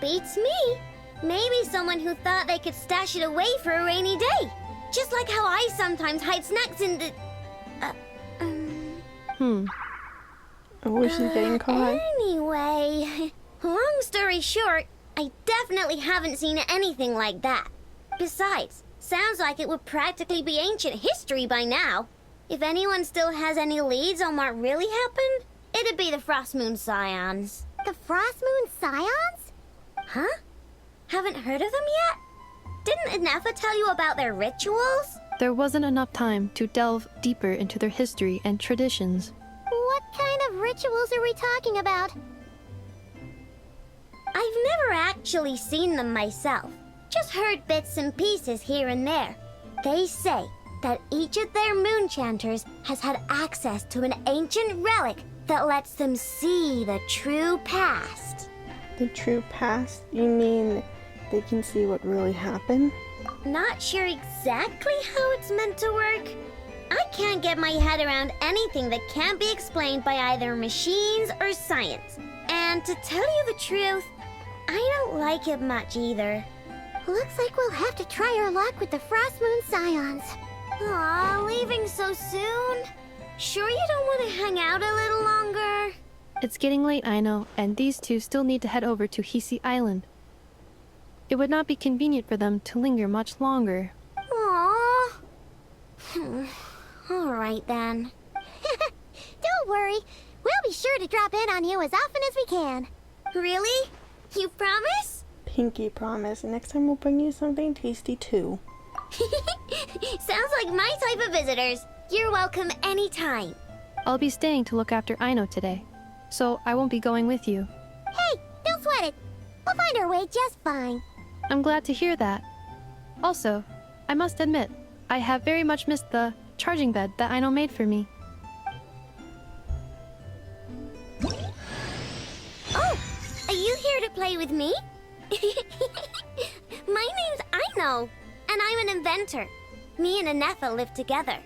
Beats me. Maybe someone who thought they could stash it away for a rainy day. Just like how I sometimes hide snacks in the... Oh, is she getting caught? Anyway, long story short, I definitely haven't seen anything like that. Besides, sounds like it would practically be ancient history by now. If anyone still has any leads on what really happened, it'd be the Frost Moon Scions. The Frost Moon Scions? Huh? Haven't heard of them yet? Didn't Inefa tell you about their rituals? There wasn't enough time to delve deeper into their history and traditions. What kind of rituals are we talking about? I've never actually seen them myself. Just heard bits and pieces here and there. They say that each of their moon chanters has had access to an ancient relic that lets them see the true past. The true past? You mean they can see what really happened? Not sure exactly how it's meant to work. I can't get my head around anything that can't be explained by either machines or science. And to tell you the truth, I don't like it much either. Looks like we'll have to try our luck with the Frost Moon Scions. Aw, leaving so soon? Sure you don't want to hang out a little longer? It's getting late, I know, and these two still need to head over to Hisi Island. It would not be convenient for them to linger much longer. Aww. Alright then. Don't worry. We'll be sure to drop in on you as often as we can. Really? You promise? Pinky promise. Next time we'll bring you something tasty too. Sounds like my type of visitors. You're welcome anytime. I'll be staying to look after Aino today, so I won't be going with you. Hey, don't sweat it. We'll find our way just fine. I'm glad to hear that. Also, I must admit, I have very much missed the charging bed that Aino made for me. play with me? My name's Aino, and I'm an inventor. Me and Anefa live together.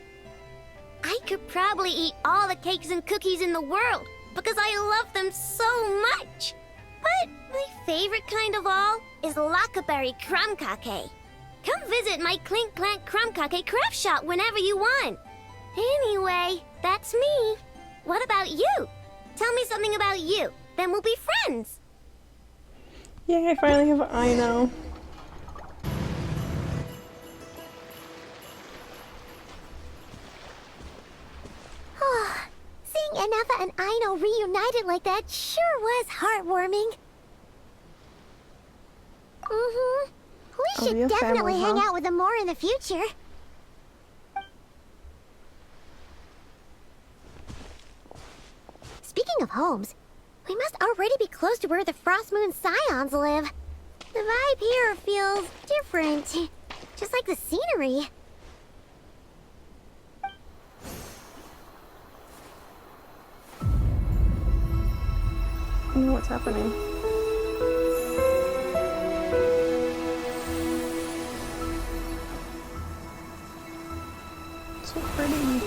I could probably eat all the cakes and cookies in the world because I love them so much. But my favorite kind of all is Lackaberry Crumb Cake. Come visit my Clink Clank Crumb Cake craft shop whenever you want. Anyway, that's me. What about you? Tell me something about you, then we'll be friends. Yay, I finally have Aino. Seeing Anefa and Aino reunited like that sure was heartwarming. We should definitely hang out with them more in the future. Speaking of homes, we must already be close to where the Frost Moon Scions live. The vibe here feels different, just like the scenery. I don't know what's happening. So pretty.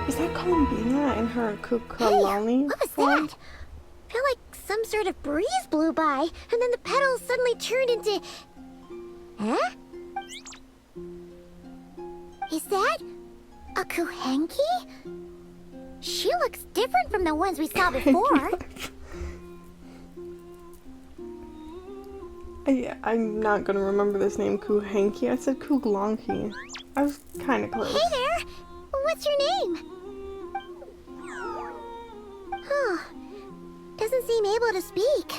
Is that Columbina in her Kukulani? What was that? I feel like some sort of breeze blew by, and then the petals suddenly turned into... Huh? Is that a Kuhenki? She looks different from the ones we saw before. I'm not gonna remember this name, Kuhenki. I said Kuglonki. I was kind of close. Hey there! What's your name? Huh. Doesn't seem able to speak.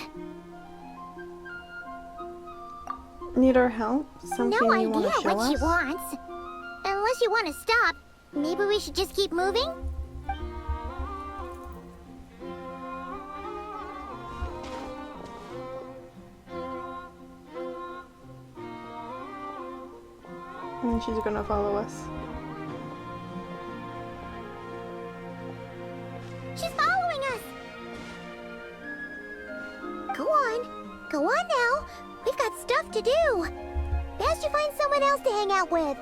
Need our help? Something No you want idea to show what she us? wants. Unless you want to stop, maybe we should just keep moving? And she's gonna follow us. She's following us! Go on. Go on now. We've got stuff to do. Best you find someone else to hang out with.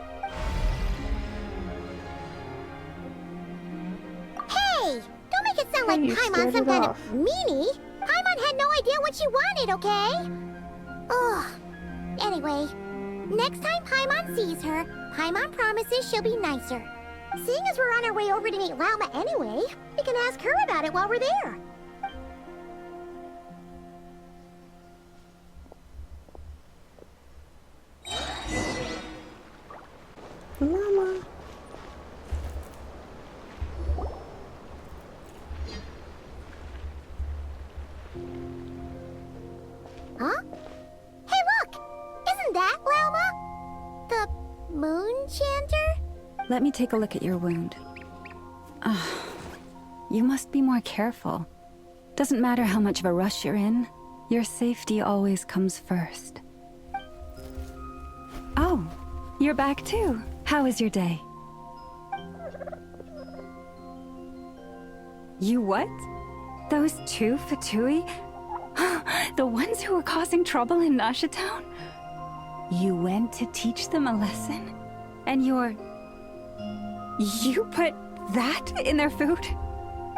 Hey! Don't make it sound like you Paimon's scared some it kind off. of meanie. Paimon had no idea what she wanted, okay? Ugh. Anyway, next time Paimon sees her, Paimon promises she'll be nicer. Seeing as we're on our way over to meet Lauma anyway, we can ask her about it while we're there. Mama. Huh? Hey, look! Isn't that Lauma? The moon chanter? Let me take a look at your wound. You must be more careful. Doesn't matter how much of a rush you're in, your safety always comes first. Oh, you're back too. How was your day? You what? Those two Fatui? The ones who were causing trouble in Nasha Town? You went to teach them a lesson? And you put that in their food?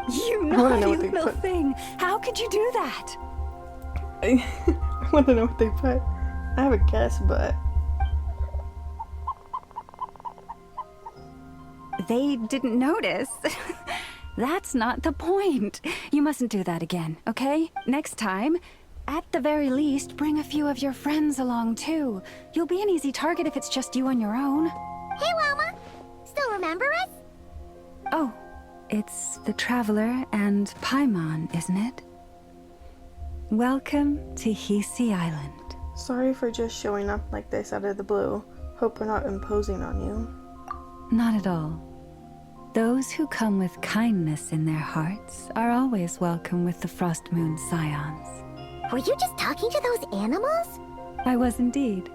You naughty little thing! How could you do that? I want to know what they put. I have a guess, but... They didn't notice. That's not the point. You mustn't do that again, okay? Next time, at the very least, bring a few of your friends along too. You'll be an easy target if it's just you on your own. Hey, Lauma! Still remember us? Oh, it's the Traveler and Paimon, isn't it? Welcome to Hisi Island. Sorry for just showing up like this out of the blue. Hope we're not imposing on you. Not at all. Those who come with kindness in their hearts are always welcome with the Frost Moon Scions. Were you just talking to those animals? I was indeed.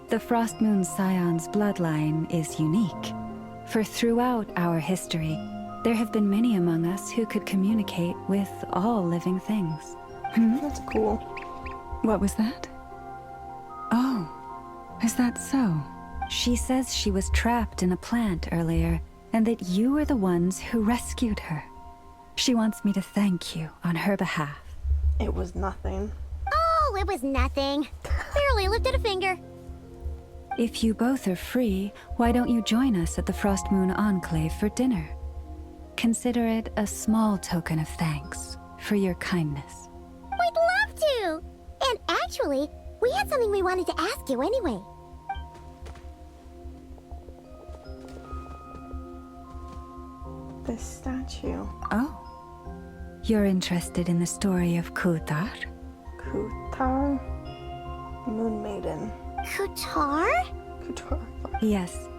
The Frost Moon Scion's bloodline is unique. For throughout our history, there have been many among us who could communicate with all living things. That's cool. What was that? Oh, is that so? She says she was trapped in a plant earlier, and that you were the ones who rescued her. She wants me to thank you on her behalf. It was nothing. Oh, it was nothing. Barely lifted a finger. If you both are free, why don't you join us at the Frost Moon Enclave for dinner? Consider it a small token of thanks for your kindness. We'd love to! And actually, we had something we wanted to ask you anyway. This statue. Oh. You're interested in the story of Kutar? Kutar? Moon Maiden. Kutar? Kutar. Yes.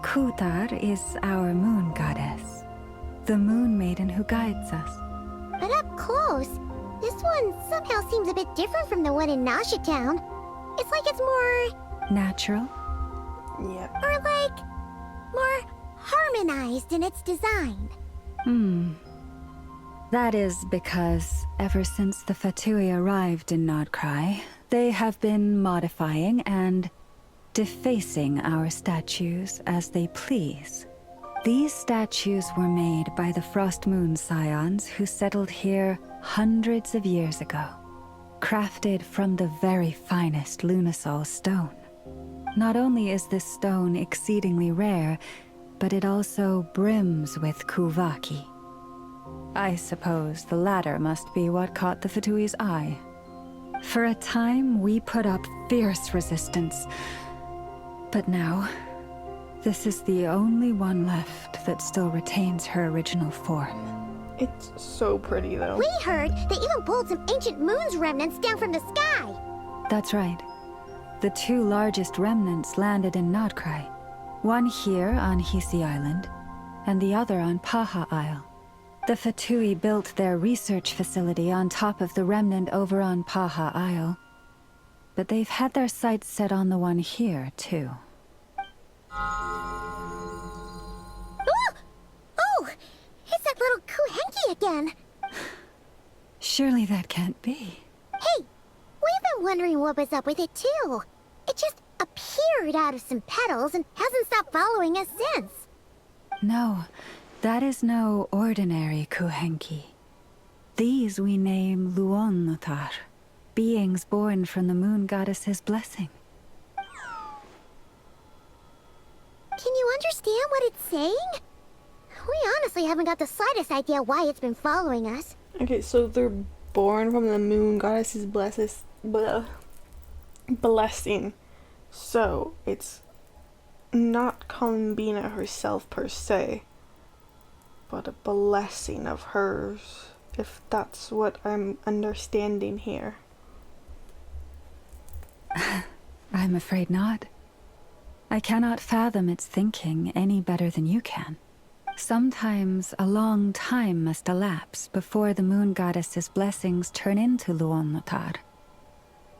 Kutar is our moon goddess. The moon maiden who guides us. But up close, this one somehow seems a bit different from the one in Nasha Town. It's like it's more... natural? Yep. Or like... more harmonized in its design. That is because ever since the Fatui arrived in Nodcry, they have been modifying and defacing our statues as they please. These statues were made by the Frost Moon Scions who settled here hundreds of years ago, crafted from the very finest Lunasol stone. Not only is this stone exceedingly rare, but it also brims with Kuvaki. I suppose the latter must be what caught the Fatui's eye. For a time, we put up fierce resistance, but now, this is the only one left that still retains her original form. It's so pretty, though. We heard they even pulled some ancient moon's remnants down from the sky. That's right. The two largest remnants landed in Nodcry. One here on Hisi Island, and the other on Paha Isle. The Fatui built their research facility on top of the remnant over on Paha Isle. But they've had their sights set on the one here, too. Oh! It's that little Kuhenki again! Surely that can't be. Hey! We've been wondering what was up with it, too. It just appeared out of some petals and hasn't stopped following us since. No, that is no ordinary Kuhenki. These we name Luonnotar, beings born from the moon goddess's blessing. Can you understand what it's saying? We honestly haven't got the slightest idea why it's been following us. Okay, so they're born from the moon goddess's blessing. So, it's not Columbina herself per se, but a blessing of hers, if that's what I'm understanding here. I'm afraid not. I cannot fathom its thinking any better than you can. Sometimes a long time must elapse before the moon goddess's blessings turn into Luonnotar.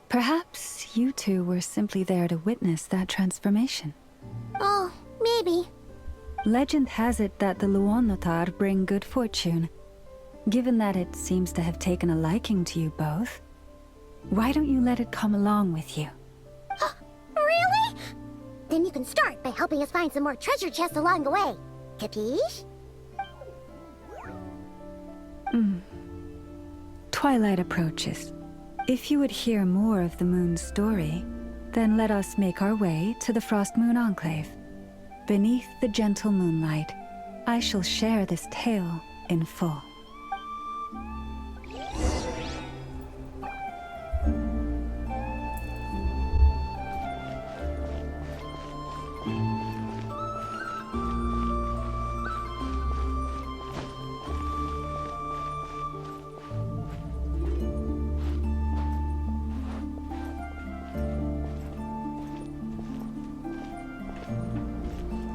Perhaps you two were simply there to witness that transformation. Oh, maybe. Legend has it that the Luonnotar bring good fortune. Given that it seems to have taken a liking to you both, why don't you let it come along with you? Really? Then you can start by helping us find some more treasure chests along the way. Capiche? Twilight approaches. If you would hear more of the moon's story, then let us make our way to the Frost Moon Enclave. Beneath the gentle moonlight, I shall share this tale in full.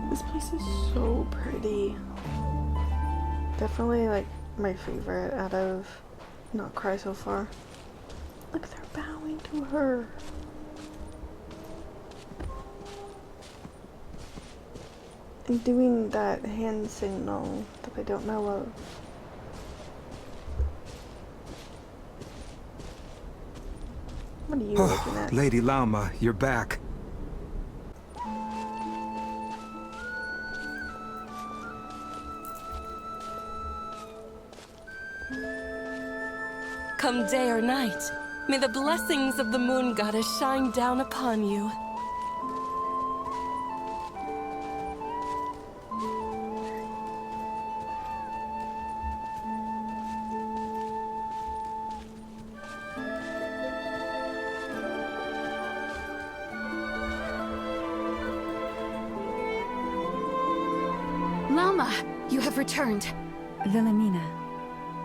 This place is so pretty. Definitely like my favorite out of Not Cry so far. Look, they're bowing to her. and doing that hand signal that I don't know of. What are you looking at? Lady Lauma, you're back. Come day or night, may the blessings of the moon goddess shine down upon you. Lauma, you have returned. Wilhelmina,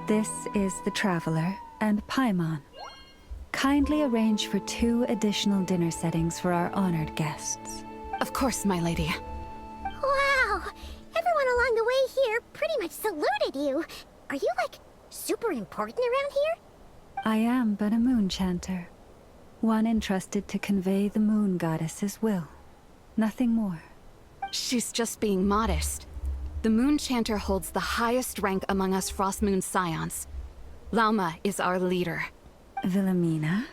this is the Traveler and Paimon. Kindly arrange for 2 additional dinner settings for our honored guests. Of course, my lady. Wow! Everyone along the way here pretty much saluted you. Are you, like, super important around here? I am but a moon chanter. One entrusted to convey the moon goddess's will. Nothing more. She's just being modest. The Moon Chanter holds the highest rank among us Frost Moon Scions. Lauma is our leader. Wilhelmina?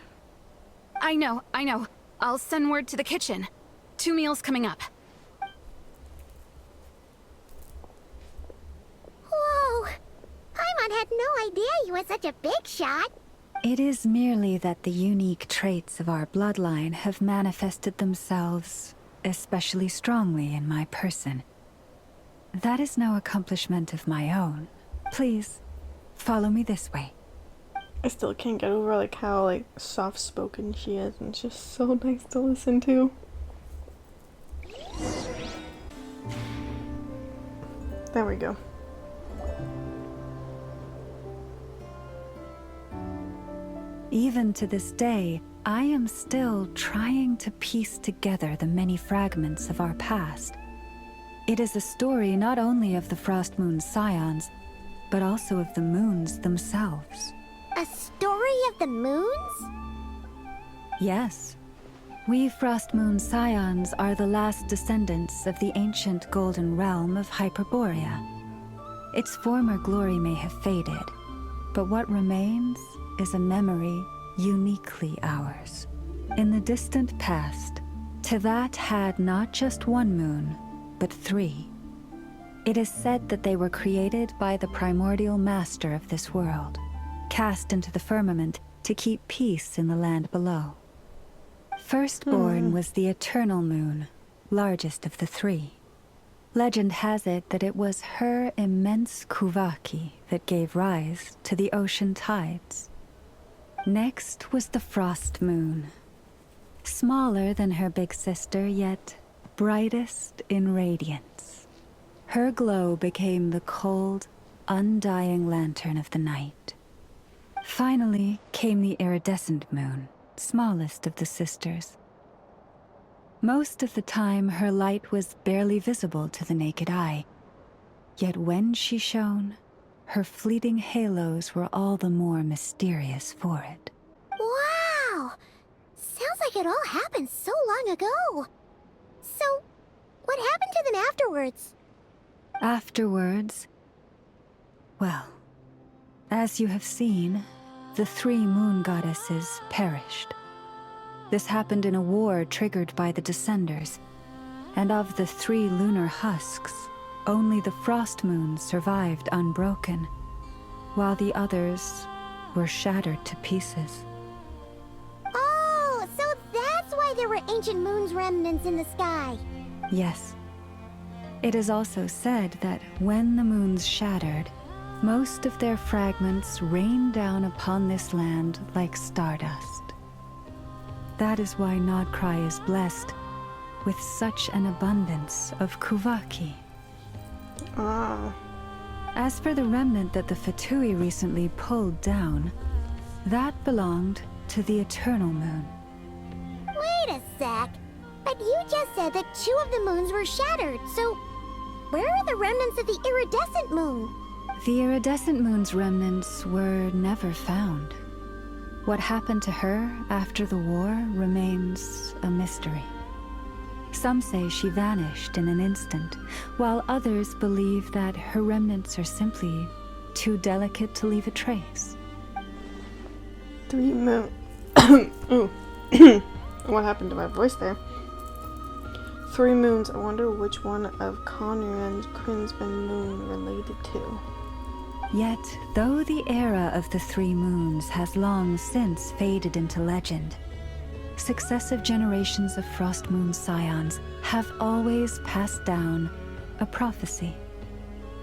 I know. I'll send word to the kitchen. 2 meals coming up. Whoa! Paimon had no idea you were such a big shot. It is merely that the unique traits of our bloodline have manifested themselves especially strongly in my person. That is no accomplishment of my own. Please, follow me this way. I still can't get over like how like soft-spoken she is, and it's just so nice to listen to. There we go. Even to this day, I am still trying to piece together the many fragments of our past. It is a story not only of the Frost Moon Scions, but also of the moons themselves. A story of the moons? Yes. We Frost Moon Scions are the last descendants of the ancient golden realm of Hyperborea. Its former glory may have faded, but what remains is a memory uniquely ours. In the distant past, Teyvat had not just 1 moon, but 3. It is said that they were created by the primordial master of this world, cast into the firmament to keep peace in the land below. Firstborn was the eternal moon, largest of the 3. Legend has it that it was her immense kuvaki that gave rise to the ocean tides. Next was the frost moon, smaller than her big sister, yet brightest in radiance. Her glow became the cold, undying lantern of the night. Finally came the iridescent moon, smallest of the sisters. Most of the time, her light was barely visible to the naked eye. Yet when she shone, her fleeting halos were all the more mysterious for it. Wow! Sounds like it all happened so long ago. So, what happened to them afterwards? Afterwards, well, as you have seen, the 3 moon goddesses perished. This happened in a war triggered by the Descenders, and of the 3 lunar husks, only the frost moons survived unbroken, while the others were shattered to pieces. Oh, so that's why there were ancient moon's remnants in the sky. Yes. It is also said that when the moons shattered, most of their fragments rained down upon this land like stardust. That is why Nodcry is blessed with such an abundance of kuvaki. Ah. As for the remnant that the Fatui recently pulled down, that belonged to the Eternal Moon. Wait a sec. But you just said that 2 of the moons were shattered, so where are the remnants of the iridescent moon? The iridescent moon's remnants were never found. What happened to her after the war remains a mystery. Some say she vanished in an instant, while others believe that her remnants are simply too delicate to leave a trace. 3 moon. Ooh. What happened to my voice there? 3 moons. I wonder which one of Conran's Crinsman moon related to. Yet, though the era of the 3 moons has long since faded into legend, successive generations of Frost Moon scions have always passed down a prophecy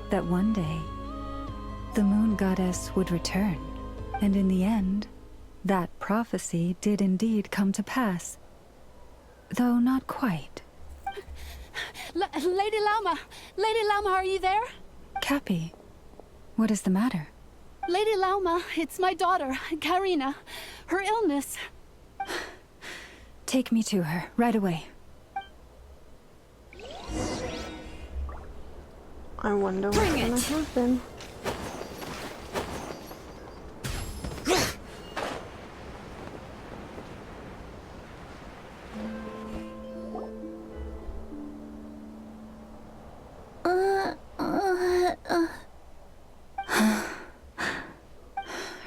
that one day the moon goddess would return. And in the end, that prophecy did indeed come to pass. Though not quite. Lady Lauma! Lady Lauma, are you there? Cappy, what is the matter? Lady Lauma, it's my daughter, Karina. Her illness. Take me to her, right away. I wonder what's gonna happen.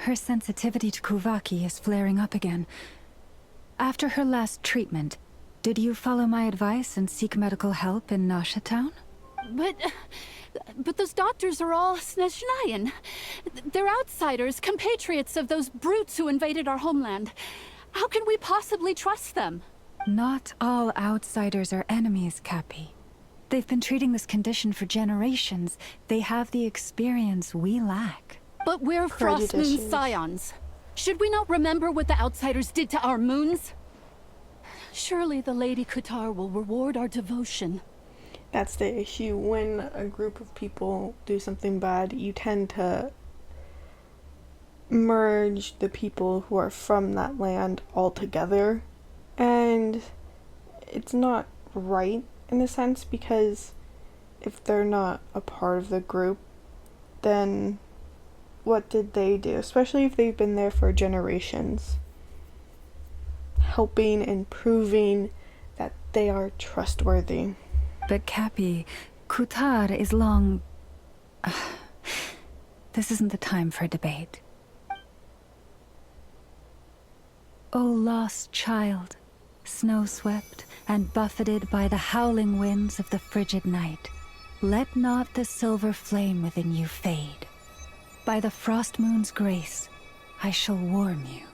Her sensitivity to Kuvaki is flaring up again. After her last treatment, did you follow my advice and seek medical help in Nasha Town? But those doctors are all Snezhnayan. They're outsiders, compatriots of those brutes who invaded our homeland. How can we possibly trust them? Not all outsiders are enemies, Cappy. They've been treating this condition for generations. They have the experience we lack. But we're Frost Moon scions. Should we not remember what the outsiders did to our moons? Surely the Lady Kutar will reward our devotion. That's the issue. When a group of people do something bad, you tend to merge the people who are from that land all together. And it's not right in a sense, because if they're not a part of the group, then what did they do? Especially if they've been there for generations. Helping and proving that they are trustworthy. But Cappy, Kutar is long... This isn't the time for debate. O lost child, snow-swept and buffeted by the howling winds of the frigid night, let not the silver flame within you fade. By the frost moon's grace, I shall warm you,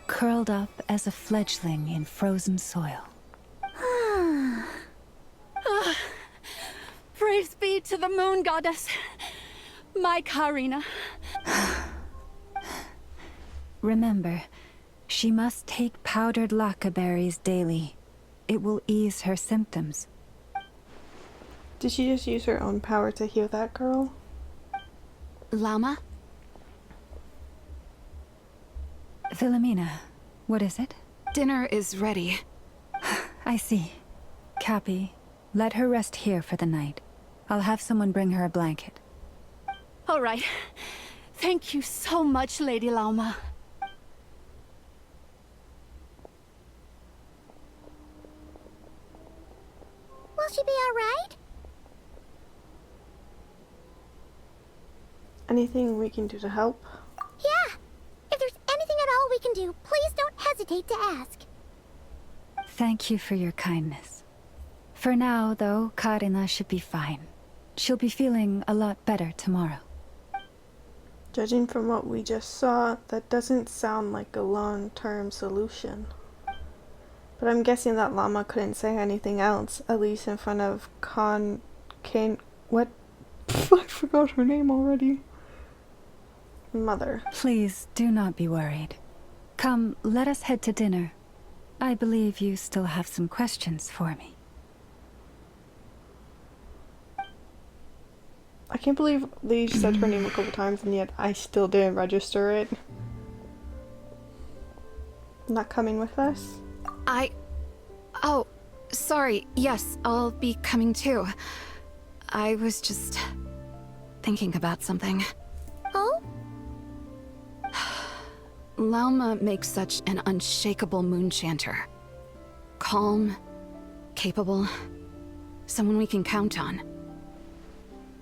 curled up as a fledgling in frozen soil. Praise be to the moon goddess, my Karina. Remember, she must take powdered laka berries daily. It will ease her symptoms. Did she just use her own power to heal that girl? Llama? Philomena, what is it? Dinner is ready. I see. Cappy, let her rest here for the night. I'll have someone bring her a blanket. All right. Thank you so much, Lady Lauma. Will she be alright? Anything we can do to help? Yeah! If there's anything at all we can do, please don't hesitate to ask. Thank you for your kindness. For now, though, Karina should be fine. She'll be feeling a lot better tomorrow. Judging from what we just saw, that doesn't sound like a long-term solution. But I'm guessing that Llama couldn't say anything else, at least in front of what? I forgot her name already. Mother. Please do not be worried. Come, let us head to dinner. I believe you still have some questions for me. I can't believe they said her name a couple times and yet I still didn't register it. Not coming with us? Oh, sorry. Yes, I'll be coming too. I was just thinking about something. Oh? Lauma makes such an unshakable moon chanter. Calm, capable, someone we can count on.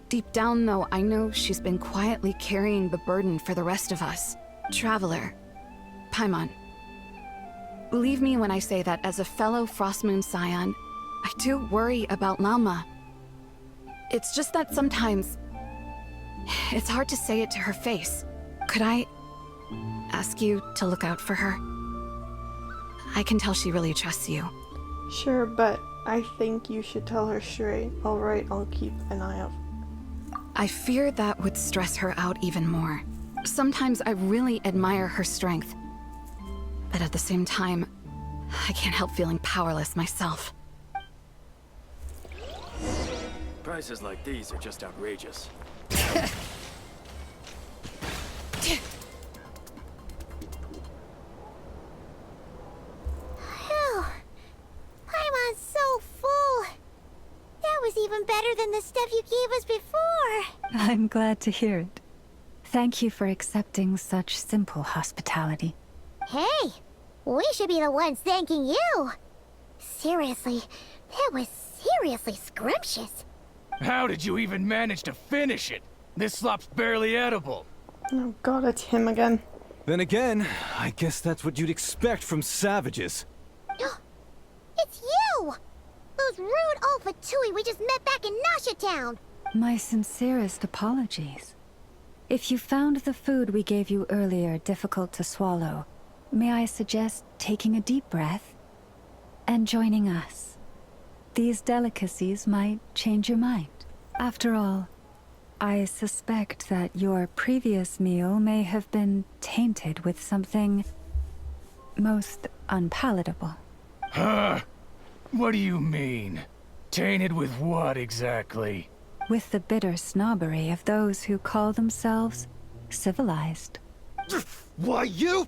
Deep down, though, I know she's been quietly carrying the burden for the rest of us. Traveler, Paimon, believe me when I say that as a fellow Frostmoon Scion, I do worry about Llama. It's just that sometimes it's hard to say it to her face. Could I ask you to look out for her? I can tell she really trusts you. Sure, but I think you should tell her straight. Alright, I'll keep an eye out. I fear that would stress her out even more. Sometimes I really admire her strength. But at the same time, I can't help feeling powerless myself. Prices like these are just outrageous. Phew! Paimon's so full. That was even better than the stuff you gave us before. I'm glad to hear it. Thank you for accepting such simple hospitality. Hey, we should be the ones thanking you. Seriously, that was seriously scrumptious. How did you even manage to finish it? This slop's barely edible. Oh god, it's him again. Then again, I guess that's what you'd expect from savages. It's you! Those rude old Fatui we just met back in Nasha Town! My sincerest apologies. If you found the food we gave you earlier difficult to swallow, may I suggest taking a deep breath and joining us? These delicacies might change your mind. After all, I suspect that your previous meal may have been tainted with something most unpalatable. Huh? What do you mean? Tainted with what exactly? With the bitter snobbery of those who call themselves civilized. Why, you?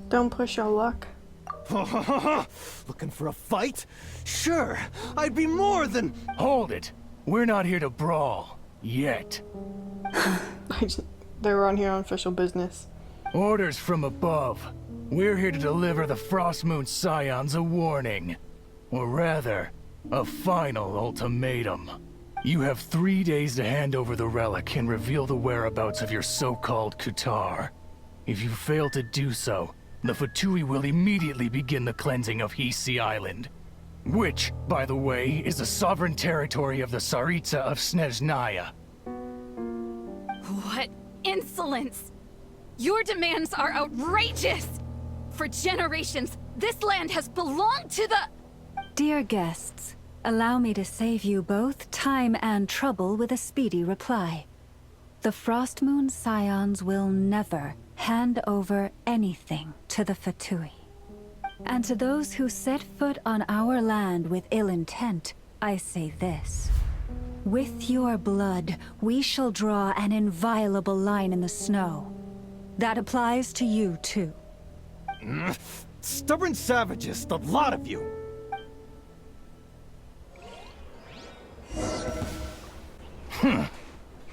Don't push your luck. Looking for a fight? Sure, I'd be more than... Hold it. We're not here to brawl. Yet. They were on here on official business. Orders from above. We're here to deliver the Frostmoon Scions a warning. Or rather, a final ultimatum. You have 3 days to hand over the relic and reveal the whereabouts of your so-called Kutar. If you fail to do so, the Fatui will immediately begin the cleansing of Hisi Island. Which, by the way, is the sovereign territory of the Tsaritsa of Snezhnaya. What insolence! Your demands are outrageous! For generations, this land has belonged to the... Dear guests, allow me to save you both time and trouble with a speedy reply. The Frostmoon Scions will never hand over anything to the Fatui. And to those who set foot on our land with ill intent, I say this. With your blood, we shall draw an inviolable line in the snow. That applies to you, too. Stubborn savages, the lot of you!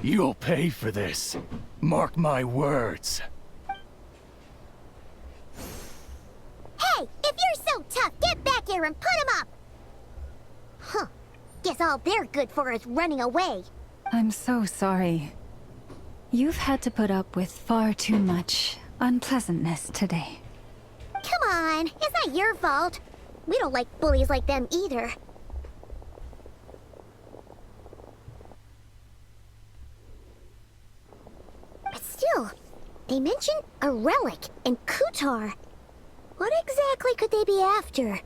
You'll pay for this. Mark my words. Hey, if you're so tough, get back here and put him up! Huh. Guess all they're good for is running away. I'm so sorry. You've had to put up with far too much unpleasantness today. Come on, it's not your fault. We don't like bullies like them either. But still, they mentioned a relic and Kutar. What exactly could they be after?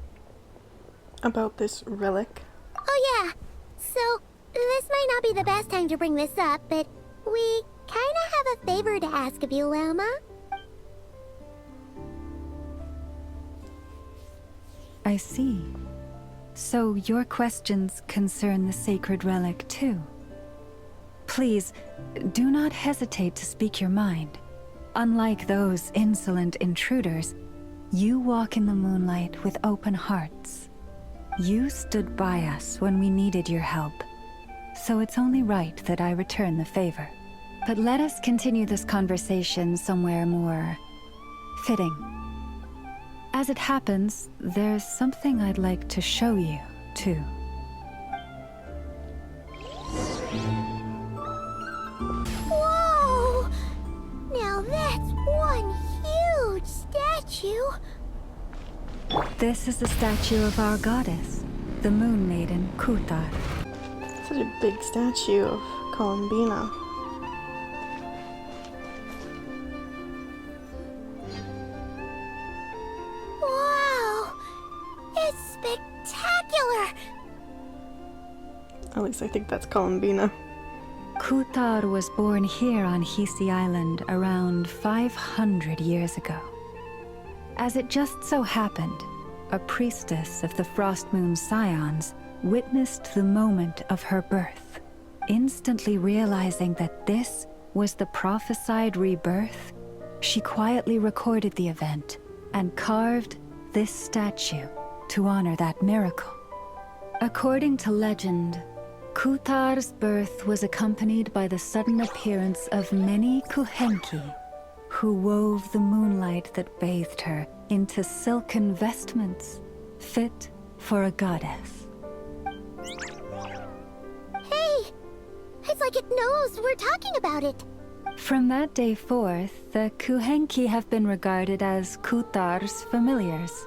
About this relic? Oh yeah, so this might not be the best time to bring this up, but we kinda have a favor to ask of you, Lama. I see. So your questions concern the sacred relic too. Please, do not hesitate to speak your mind. Unlike those insolent intruders, you walk in the moonlight with open hearts. You stood by us when we needed your help, so it's only right that I return the favor. But let us continue this conversation somewhere more fitting. As it happens, there's something I'd like to show you, too. Whoa! Now that's one huge statue. This is the statue of our goddess, the Moon Maiden Kutar. Such a big statue of Columbina. Wow! It's spectacular! At least I think that's Columbina. Kutar was born here on Hisi Island around 500 years ago. As it just so happened, a priestess of the Frost Moon Scions witnessed the moment of her birth, instantly realizing that this was the prophesied rebirth. She quietly recorded the event and carved this statue to honor that miracle. According to legend, Kutar's birth was accompanied by the sudden appearance of many Kuhenki, who wove the moonlight that bathed her into silken vestments fit for a goddess. Hey! It's like it knows we're talking about it. From that day forth, the Kuhenki have been regarded as Kutar's familiars.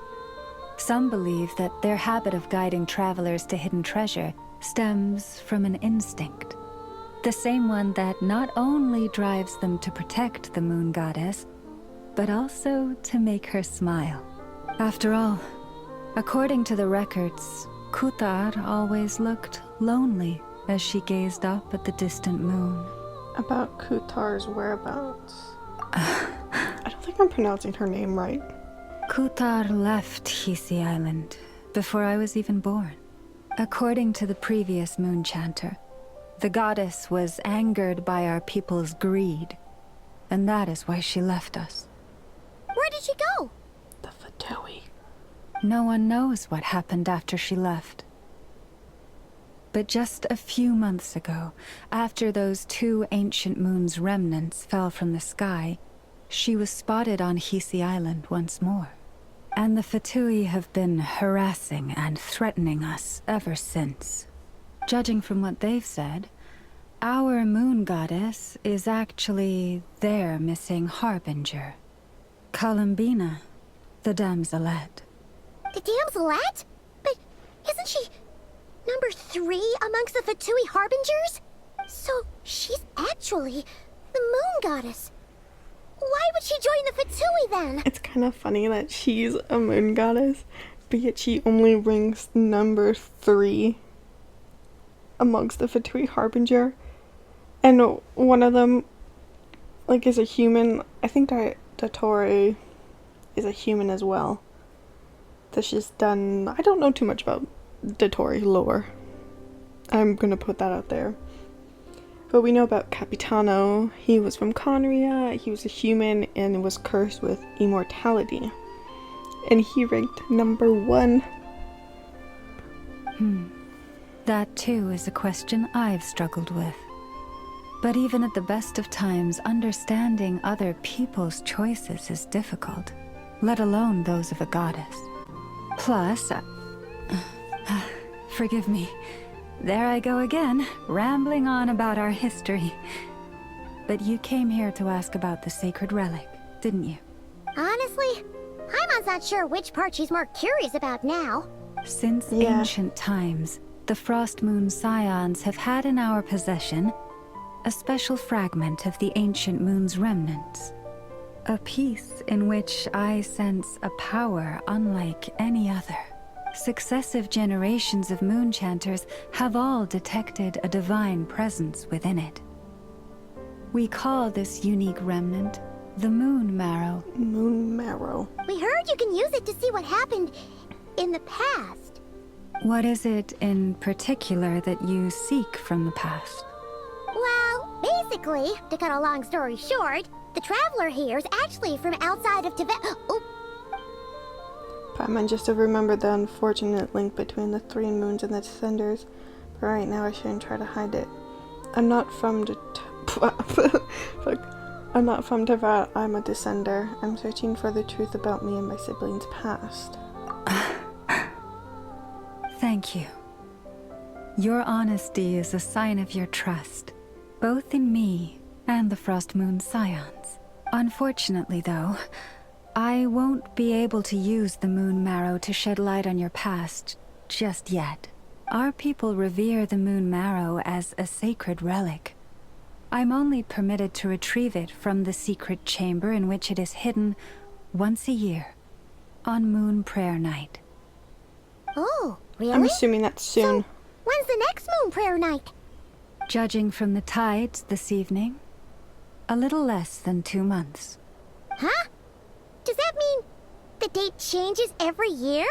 Some believe that their habit of guiding travelers to hidden treasure stems from an instinct. The same one that not only drives them to protect the moon goddess, but also to make her smile. After all, according to the records, Kutar always looked lonely as she gazed up at the distant moon. About Kutar's whereabouts. I don't think I'm pronouncing her name right. Kutar left Hisi Island before I was even born. According to the previous moon chanter, the goddess was angered by our people's greed, and that is why she left us. Where did she go? The Fatui. No one knows what happened after she left. But just a few months ago, after those 2 ancient moon's remnants fell from the sky, she was spotted on Hisi Island once more. And the Fatui have been harassing and threatening us ever since. Judging from what they've said, our moon goddess is actually their missing harbinger. Columbina, the damselette. The damselette? But isn't she number 3 amongst the Fatui harbingers? So she's actually the moon goddess. Why would she join the Fatui then? It's kind of funny that she's a moon goddess, but yet she only ranks number 3 amongst the Fatui harbinger. And one of them, like, is a human. I think Datori is a human as well. That she's done. I don't know too much about Datori lore. I'm gonna put that out there. But we know about Capitano. He was from Conria, he was a human and was cursed with immortality. And he ranked number 1. That too is a question I've struggled with. But even at the best of times, understanding other people's choices is difficult, let alone those of a goddess. Plus, forgive me. There I go again, rambling on about our history. But you came here to ask about the sacred relic, didn't you? Honestly, Paimon's not sure which part she's more curious about now. Since ancient times, the Frost Moon Scions have had in our possession a special fragment of the ancient moon's remnants. A piece in which I sense a power unlike any other. Successive generations of moon chanters have all detected a divine presence within it. We call this unique remnant the Moon Marrow. Moon Marrow. We heard you can use it to see what happened in the past. What is it in particular that you seek from the past? Well, basically, to cut a long story short, the traveler here is actually from outside of Tibet. Oh. Paimon just to remember the unfortunate link between the 3 moons and the descenders, but right now I shouldn't try to hide it. I'm not from I'm not from Teyvat, I'm a descender. I'm searching for the truth about me and my siblings' past. Thank you. Your honesty is a sign of your trust, both in me and the Frost Moon Scions. Unfortunately, though, I won't be able to use the Moon Marrow to shed light on your past just yet. Our people revere the Moon Marrow as a sacred relic. I'm only permitted to retrieve it from the secret chamber in which it is hidden once a year, on Moon Prayer Night. Oh, really? I'm assuming that's soon. So, when's the next Moon Prayer Night? Judging from the tides this evening, a little less than 2 months. Huh? Does that mean the date changes every year?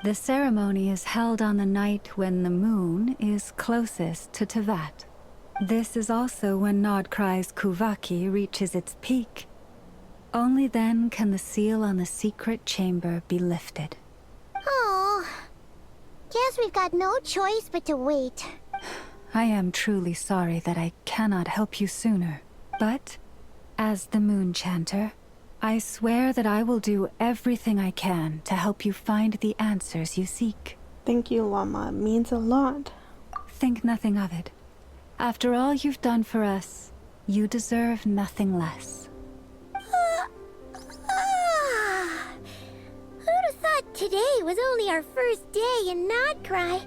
The ceremony is held on the night when the moon is closest to Teyvat. This is also when Nodcry's Kuvaki reaches its peak. Only then can the seal on the secret chamber be lifted. Oh, guess we've got no choice but to wait. I am truly sorry that I cannot help you sooner. But, as the Moon Chanter, I swear that I will do everything I can to help you find the answers you seek. Thank you, Llama. It means a lot. Think nothing of it. After all you've done for us, you deserve nothing less. Who'd have thought today was only our first day in Nodcry?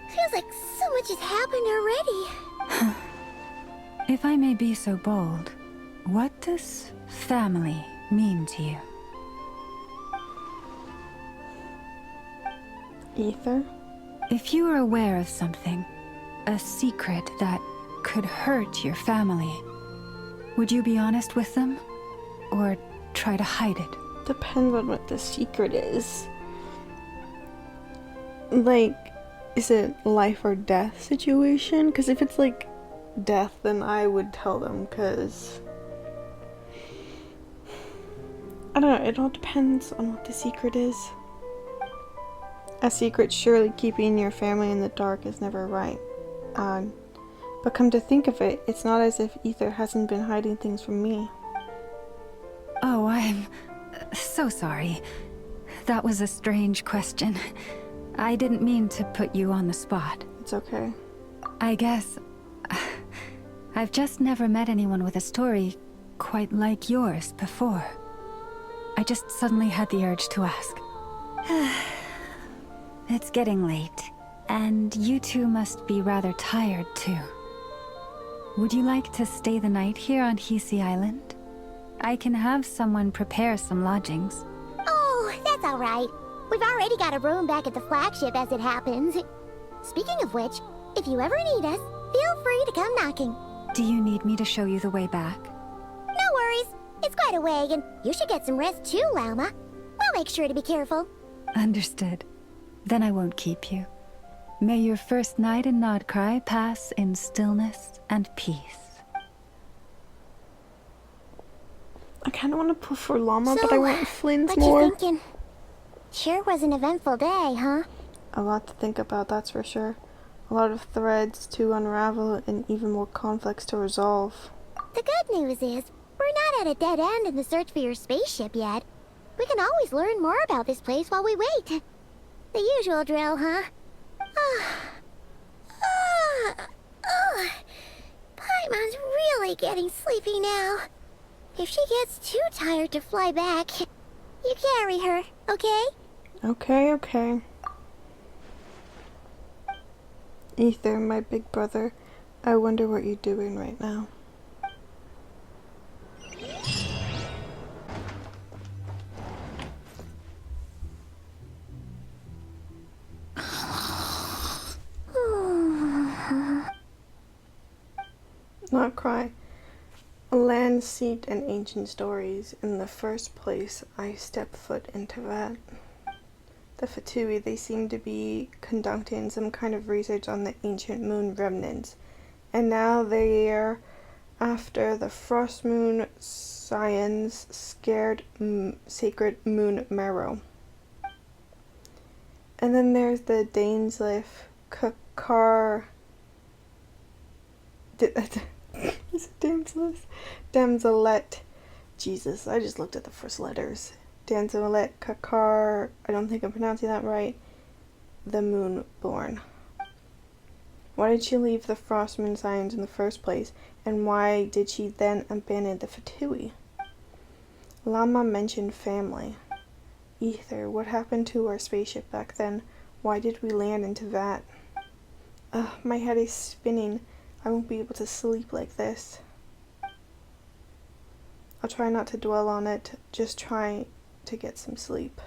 Feels like so much has happened already. If I may be so bold, what does family mean to you? Ether? If you are aware of something, a secret that could hurt your family, would you be honest with them? Or try to hide it? Depends on what the secret is. Like, is it life or death situation? Because if it's like death, then I would tell them, because I don't know, it all depends on what the secret is. A secret surely keeping your family in the dark is never right. But come to think of it, it's not as if Ether hasn't been hiding things from me. Oh, I'm so sorry. That was a strange question. I didn't mean to put you on the spot. It's okay. I guess I've just never met anyone with a story quite like yours before. I just suddenly had the urge to ask. It's getting late, and you two must be rather tired too. Would you like to stay the night here on Hisi Island? I can have someone prepare some lodgings. Oh, that's alright. We've already got a room back at the flagship as it happens. Speaking of which, if you ever need us, feel free to come knocking. Do you need me to show you the way back? No worries. It's quite a way, and you should get some rest too, Lauma. We'll make sure to be careful. Understood. Then I won't keep you. May your first night in Nodcry pass in stillness and peace. I kind of want to pull for Llama, So, but I want Flynn's what more. you thinking? Sure was an eventful day, huh? A lot to think about, that's for sure. A lot of threads to unravel and even more conflicts to resolve. The good news is, we're not at a dead end in the search for your spaceship yet. We can always learn more about this place while we wait. The usual drill, huh? Paimon's really getting sleepy now. If she gets too tired to fly back, you carry her, okay? Okay. Ether, my big brother, I wonder what you're doing right now. Not cry. A land steeped in ancient stories. In the first place I stepped foot into that. The Fatui, they seem to be conducting some kind of research on the ancient moon remnants. And now they are after the Frost Moon Scions' scared sacred moon marrow. And then there's the Dainsleif Kakar Is it damseless? Damselette. Jesus, I just looked at the first letters. Damselette Kakar. I don't think I'm pronouncing that right. The Moonborn. Why did she leave the Frost Moon Scions in the first place? And why did she then abandon the Fatui? Llama mentioned family. Ether, what happened to our spaceship back then? Why did we land into that? Ugh, my head is spinning. I won't be able to sleep like this. I'll try not to dwell on it. Just try to get some sleep.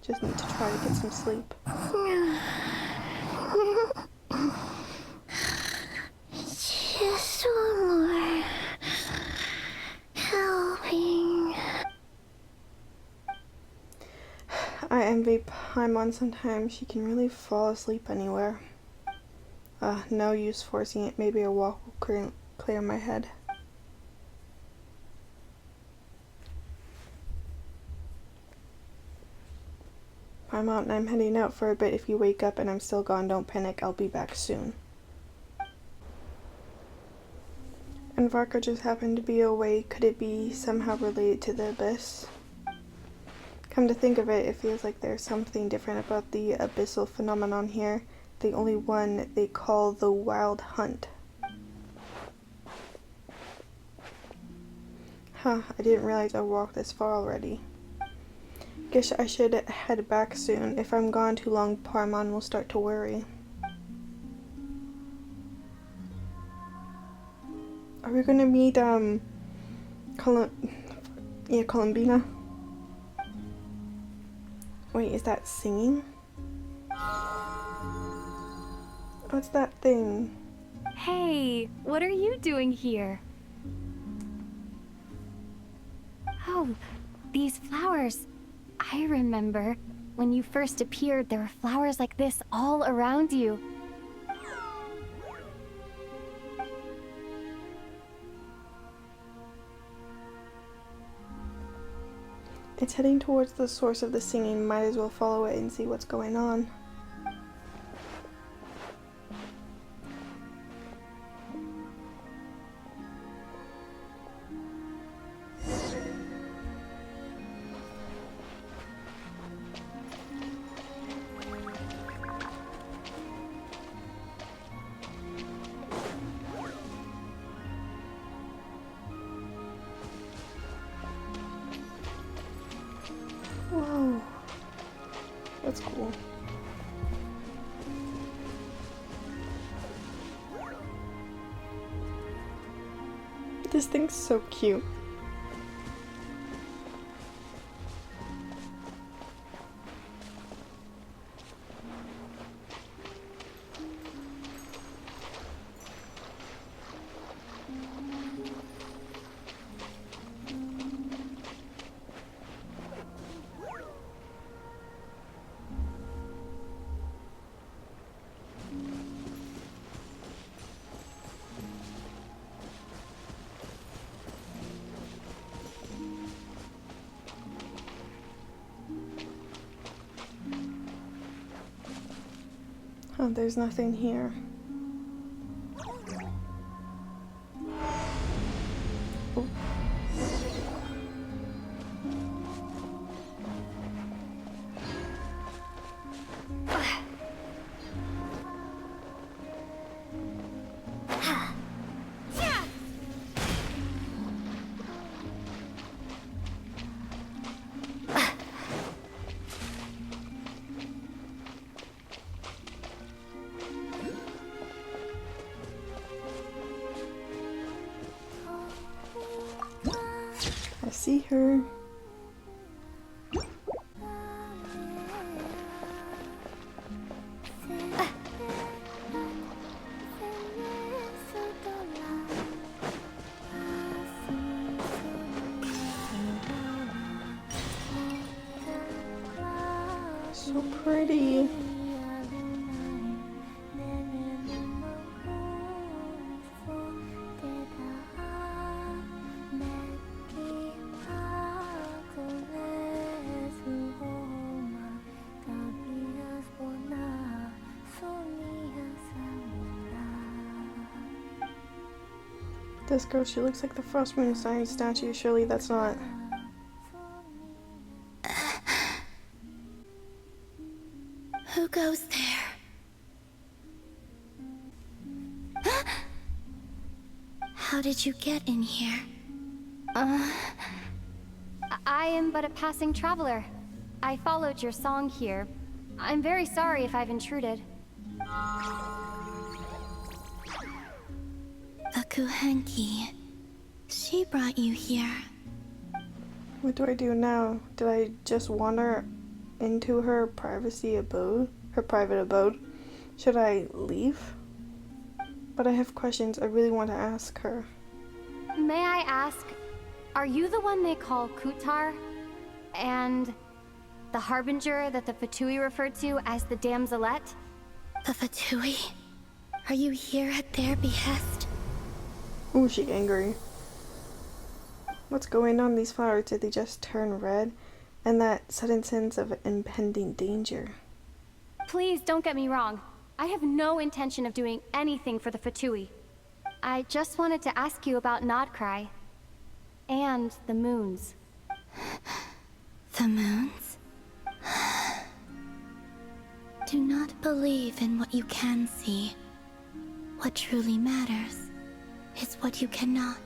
Just need to try to get some sleep. Just one more helping. I envy Paimon sometimes. She can really fall asleep anywhere. No use forcing it. Maybe a walk will clear my head. Paimon, I'm heading out for a bit. If you wake up and I'm still gone, don't panic. I'll be back soon. And Varka just happened to be away. Could it be somehow related to the Abyss? Come to think of it, it feels like there's something different about the abyssal phenomenon here. The only one they call the Wild Hunt. Huh, I didn't realize I walked this far already. Guess I should head back soon. If I'm gone too long, Paimon will start to worry. Are we gonna meet, Columbina? Wait, is that singing? What's that thing? Hey, what are you doing here? Oh, these flowers. I remember when you first appeared, there were flowers like this all around you. It's heading towards the source of the singing. Might as well follow it and see what's going on. Whoa, that's cool. This thing's so cute. Oh, there's nothing here. Oh. I see her. So pretty. This girl, she looks like the Frost Moon Science statue. Surely that's not. Who goes there? How did you get in here? I am but a passing traveler. I followed your song here. I'm very sorry if I've intruded. The Kuhenki. She brought you here. What do I do now? Did I just wander into her privacy abode? Her private abode? Should I leave? But I have questions I really want to ask her. May I ask, are you the one they call Kutar? And the harbinger that the Fatui referred to as the Damselette? The Fatui? Are you here at their behest? Ooh, she angry. What's going on? These flowers, did they just turn red? And that sudden sense of impending danger. Please don't get me wrong. I have no intention of doing anything for the Fatui. I just wanted to ask you about Nodcry. And the moons. The moons? Do not believe in what you can see. What truly matters is what you cannot.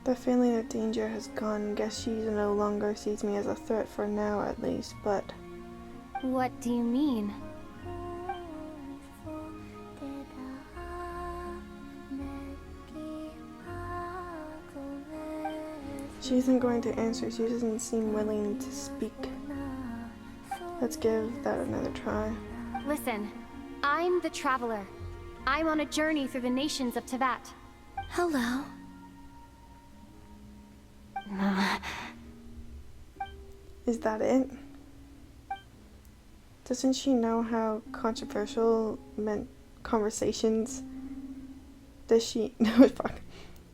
The feeling of danger has gone. Guess she no longer sees me as a threat for now, at least, but... What do you mean? She isn't going to answer. She doesn't seem willing to speak. Let's give that another try. Listen, I'm the Traveler. I'm on a journey through the nations of Teyvat. Hello. Is that it? Doesn't she know how controversial conversations... Does she... No, fuck.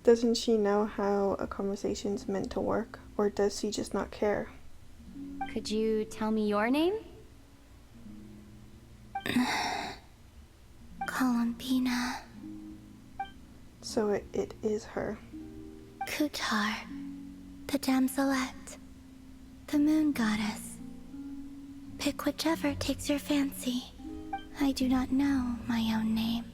Doesn't she know how a conversation's meant to work? Or does she just not care? Could you tell me your name? Columbina. So it is her. Kutar. The Damselette. The moon goddess. Pick whichever takes your fancy. I do not know my own name.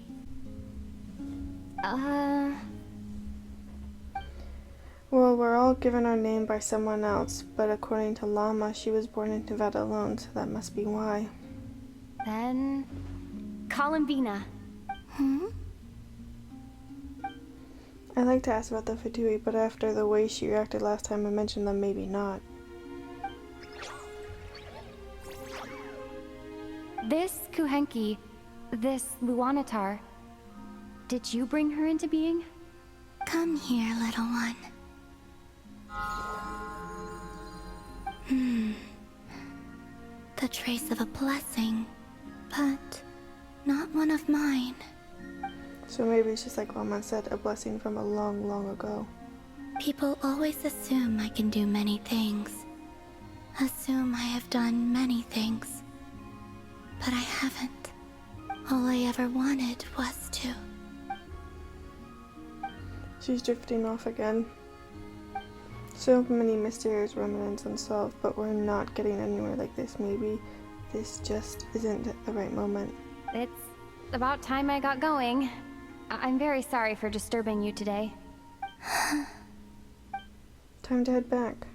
Well, we're all given our name by someone else, but according to Llama, she was born in Teyvat alone, so that must be why. Then... Columbina. I'd like to ask about the Fatui, but after the way she reacted last time I mentioned them, maybe not. This Kuhenki, this Luanatar, did you bring her into being? Come here, little one. The trace of a blessing, but not one of mine. So maybe it's just like Lama said, a blessing from a long, long ago. People always assume I can do many things. Assume I have done many things. But I haven't. All I ever wanted was to. She's drifting off again. So many mysterious remnants unsolved, but we're not getting anywhere like this. Maybe this just isn't the right moment. It's about time I got going. I'm very sorry for disturbing you today. Time to head back.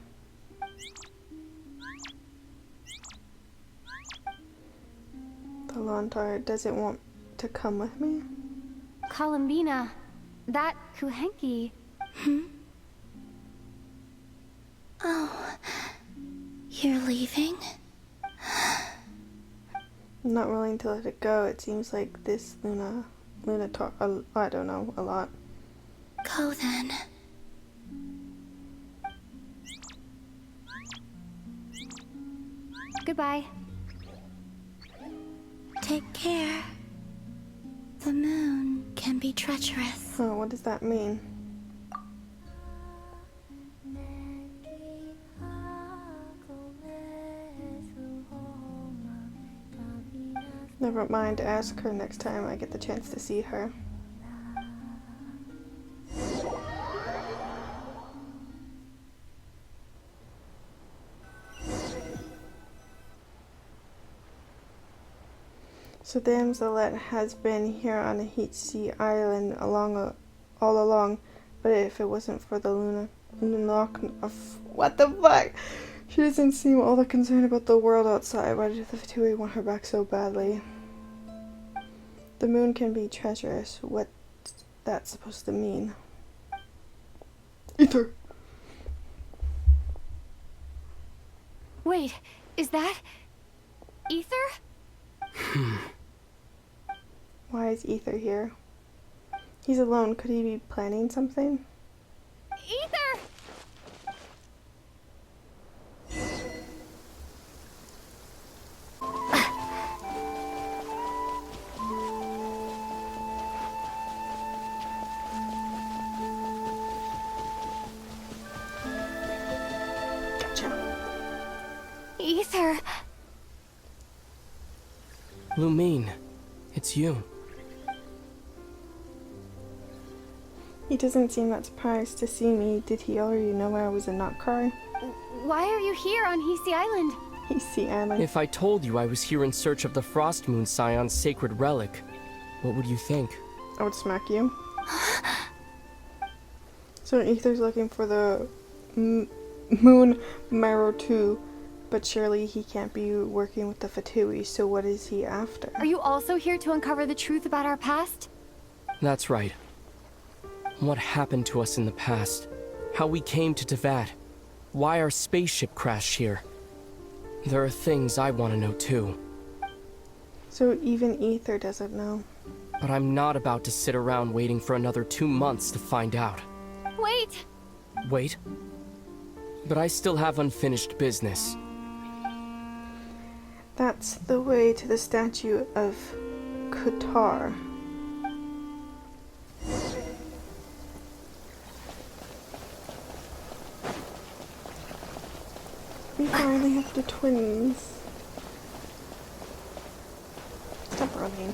The Lontar doesn't want to come with me? Columbina, that Kuhenki... Oh, you're leaving? I'm not willing to let it go. It seems like this Luna talk, I don't know, a lot. Go then. Goodbye. Take care. The moon can be treacherous. Oh, what does that mean? Never mind, ask her next time I get the chance to see her. So Damselet has been here on Sea Island all along, but if it wasn't for the what the fuck? She doesn't seem all that concerned about the world outside. Why did the Fatui want her back so badly? The moon can be treacherous. What's that supposed to mean? Ether. Wait, is that... Ether? Why is Ether here? He's alone. Could he be planning something? Ether! Ether. Lumine, it's you. He doesn't seem that surprised to see me. Did he already know I was a Notcry? Why are you here on Hisi Island? Hisi Island. If I told you I was here in search of the Frost Moon Scion's sacred relic, what would you think? I would smack you. So Ether's looking for the Moon Marrow too, but surely he can't be working with the Fatui, so what is he after? Are you also here to uncover the truth about our past? That's right. What happened to us in the past? How we came to Tevat? Why our spaceship crashed here? There are things I want to know too. So even Ether doesn't know. But I'm not about to sit around waiting for another 2 months to find out. Wait! Wait? But I still have unfinished business. That's the way to the statue of Qatar. We finally have the twins. Stop running.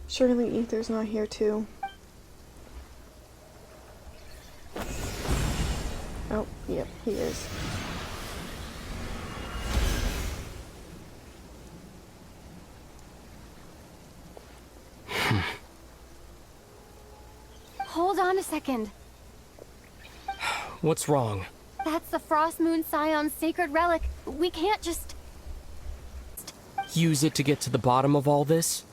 Surely Ether's not here too. Oh, yep, he is. Hold on a second. What's wrong? That's the Frost Moon Scion's sacred relic. We can't just... Use it to get to the bottom of all this?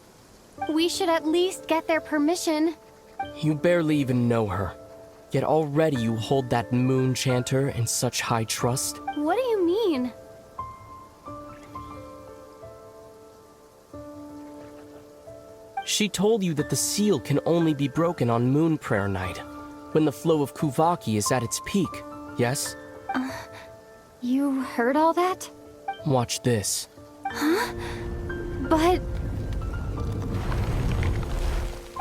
We should at least get their permission. You barely even know her. Yet already you hold that moon chanter in such high trust? What do you mean? She told you that the seal can only be broken on Moon Prayer Night, when the flow of Kuvaki is at its peak, yes? You heard all that? Watch this. Huh? But...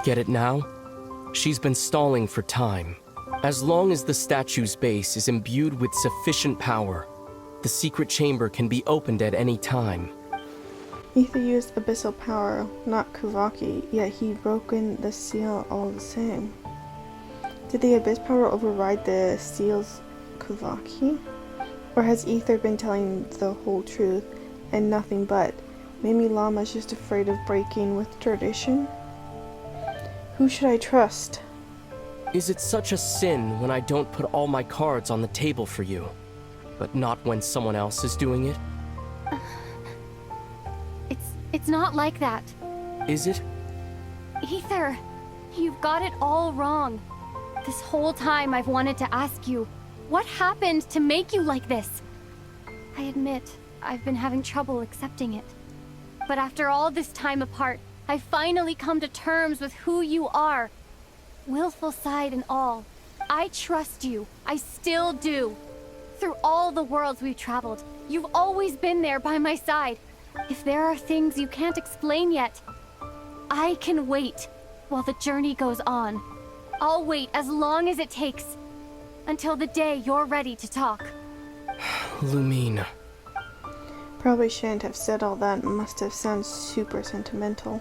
Get it now? She's been stalling for time. As long as the statue's base is imbued with sufficient power, the secret chamber can be opened at any time. Ether used abyssal power, not Kuvaki, yet he broken the seal all the same. Did the abyss power override the seal's Kuvaki? Or has Ether been telling the whole truth and nothing but? Maybe Llama's just afraid of breaking with tradition? Who should I trust? Is it such a sin when I don't put all my cards on the table for you, but not when someone else is doing it? It's not like that. Is it? Ether, you've got it all wrong. This whole time I've wanted to ask you, what happened to make you like this? I admit, I've been having trouble accepting it. But after all this time apart, I've finally come to terms with who you are. Willful side and all. I trust you. I still do. Through all the worlds we've traveled, you've always been there by my side. If there are things you can't explain yet, I can wait while the journey goes on. I'll wait as long as it takes, until the day you're ready to talk. Lumine. Probably shouldn't have said all that. Must have sounded super sentimental.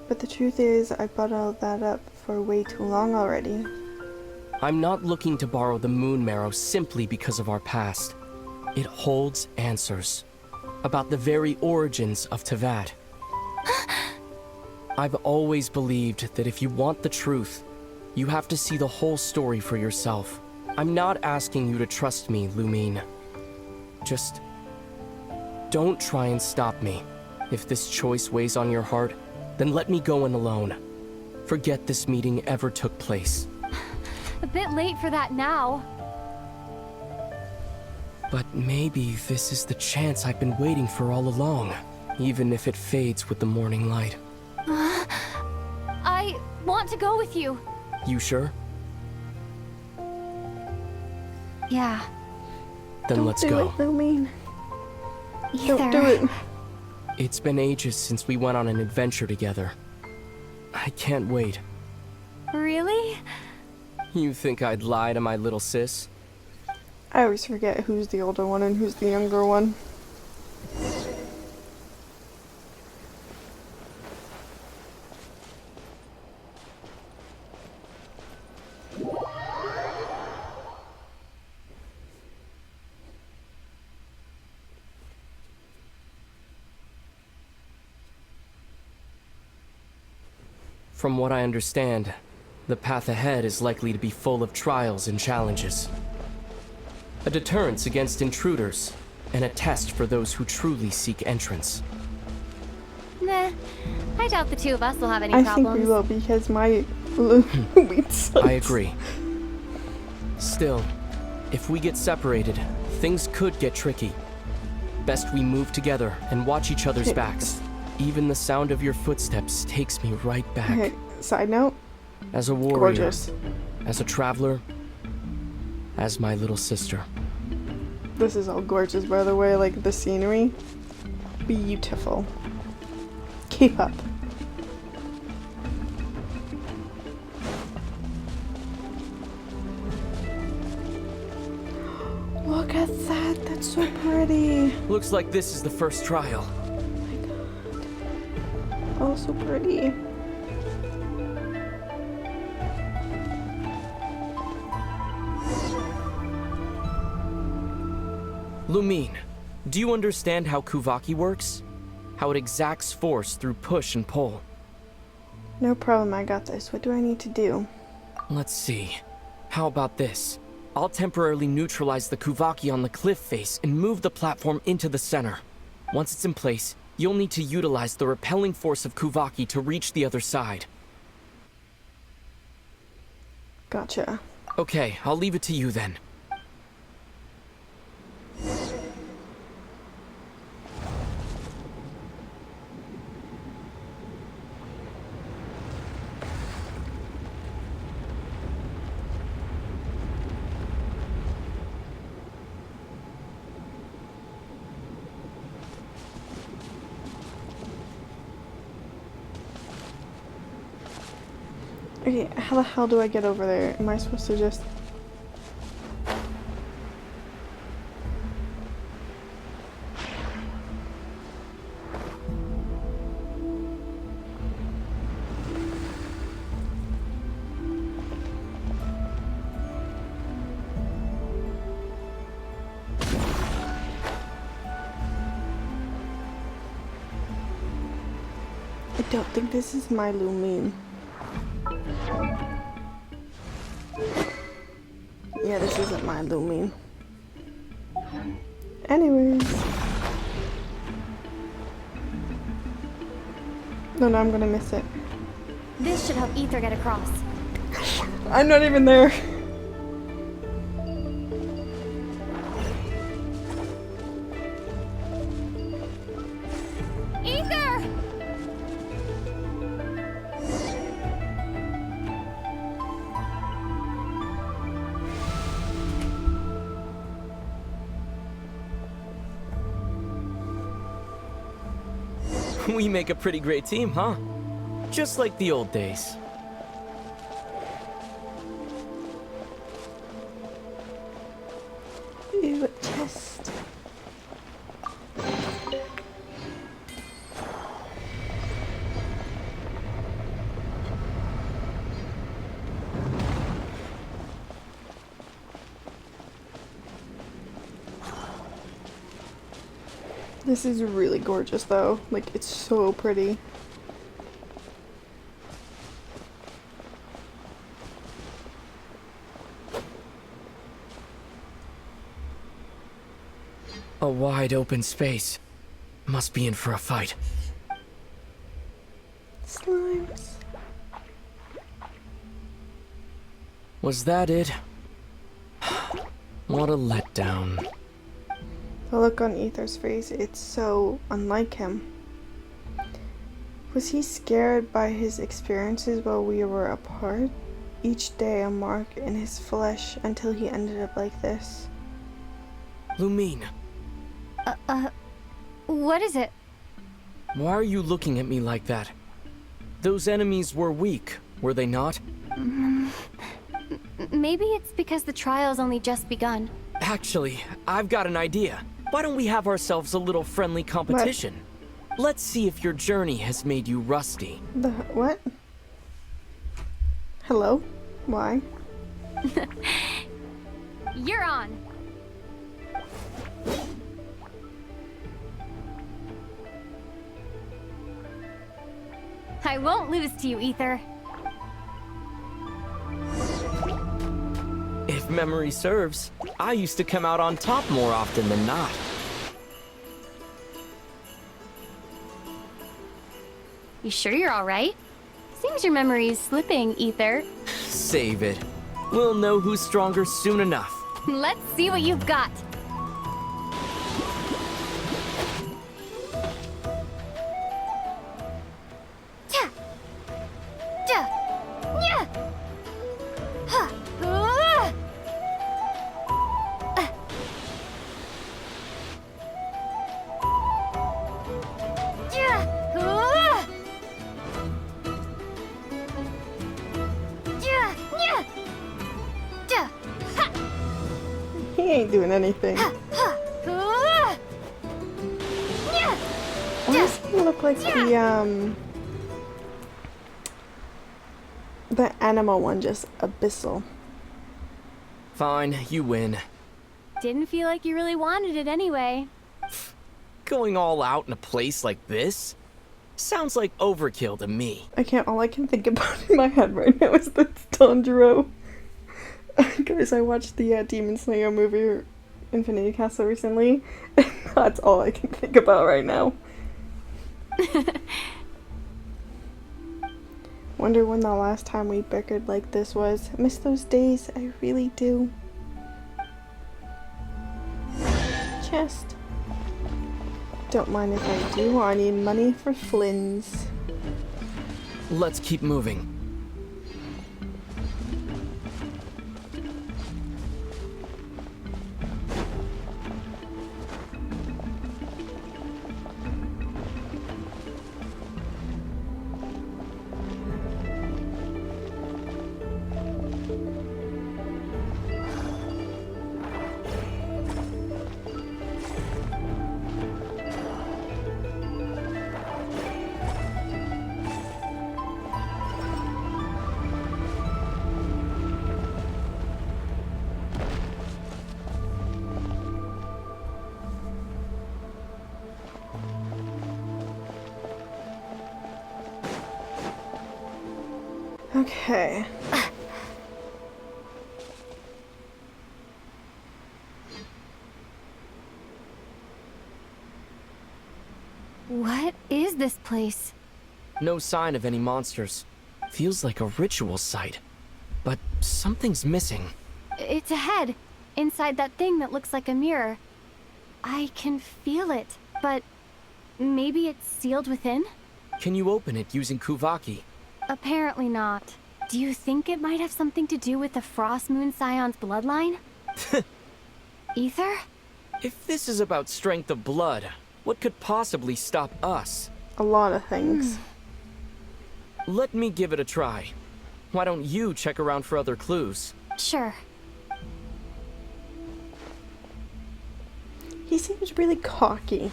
But the truth is, I bottled that up for way too long already. I'm not looking to borrow the moon marrow simply because of our past. It holds answers about the very origins of Tevat. I've always believed that if you want the truth, you have to see the whole story for yourself. I'm not asking you to trust me, Lumine. Just don't try and stop me. If this choice weighs on your heart, then let me go in alone. Forget this meeting ever took place. A bit late for that now. But maybe this is the chance I've been waiting for all along, even if it fades with the morning light. I want to go with you. You sure? Yeah. Then let's go. Don't do it, Lumine. Don't do it. It's been ages since we went on an adventure together. I can't wait. Really? You think I'd lie to my little sis? I always forget who's the older one and who's the younger one. From what I understand, the path ahead is likely to be full of trials and challenges. A deterrence against intruders, and a test for those who truly seek entrance. Nah, I doubt the two of us will have any I problems. think we will, because my weed sucks. I agree. Still, if we get separated, things could get tricky. Best we move together and watch each other's backs. Even the sound of your footsteps takes me right back. Okay, side note. As a warrior, Gorgeous. as a traveler, as my little sister. This is all gorgeous, by the way. Like, the scenery. Beautiful. Keep up. Look at that. That's so pretty. Looks like this is the first trial. Oh, so pretty. Lumine, do you understand how Kuvaki works? How it exacts force through push and pull? No problem, I got this. What do I need to do? Let's see. How about this? I'll temporarily neutralize the Kuvaki on the cliff face and move the platform into the center. Once it's in place, you'll need to utilize the repelling force of Kuvaki to reach the other side. Gotcha. Okay, I'll leave it to you then. Okay, how the hell do I get over there? Am I supposed to just... I don't think this is my Lumine. Yeah, this isn't my Lumine. Anyways. No, I'm gonna miss it. This should help Ether get across. I'm not even there. Ether! We make a pretty great team, huh? Just like the old days. Ew, a chest. This is really gorgeous though. Like, it's so pretty. A wide open space. Must be in for a fight. Slimes. Was that it? What a letdown. The look on Ether's face, it's so unlike him. Was he scared by his experiences while we were apart? Each day a mark in his flesh until he ended up like this. Lumine, What is it? why are you looking at me like that? Those enemies were weak, were they not? Maybe it's because the trial's only just begun. Actually, I've got an idea. Why don't we have ourselves a little friendly competition? Let's see if your journey has made you rusty. The what? Hello? Why? You're on. I won't lose to you, Ether. If memory serves, I used to come out on top more often than not. You sure you're alright? Seems your memory's slipping, Ether. Save it. We'll know who's stronger soon enough. Let's see what you've got. He ain't doing anything. Why does he look like the animal one, just abyssal? Fine, you win. Didn't feel like you really wanted it anyway. Going all out in a place like this? Sounds like overkill to me. All I can think about in my head right now is the Tanjiro. Guys, I watched the Demon Slayer movie, Infinity Castle, recently, and that's all I can think about right now. Wonder when the last time we bickered like this was. I miss those days, I really do. Chest. Don't mind if I do, I need money for flins. Let's keep moving. Okay. What is this place? No sign of any monsters. Feels like a ritual site. But something's missing. It's a head, inside that thing that looks like a mirror. I can feel it, but maybe it's sealed within? Can you open it using Kuvaki? Apparently not. Do you think it might have something to do with the Frost Moon Scion's bloodline? Ether? If this is about strength of blood, what could possibly stop us? A lot of things. Let me give it a try. Why don't you check around for other clues? Sure. He seems really cocky.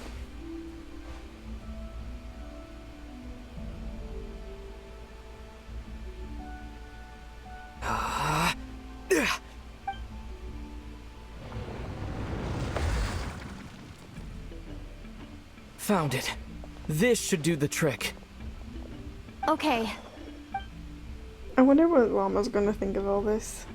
Found it. This should do the trick. Okay. I wonder what Llama's gonna think of all this.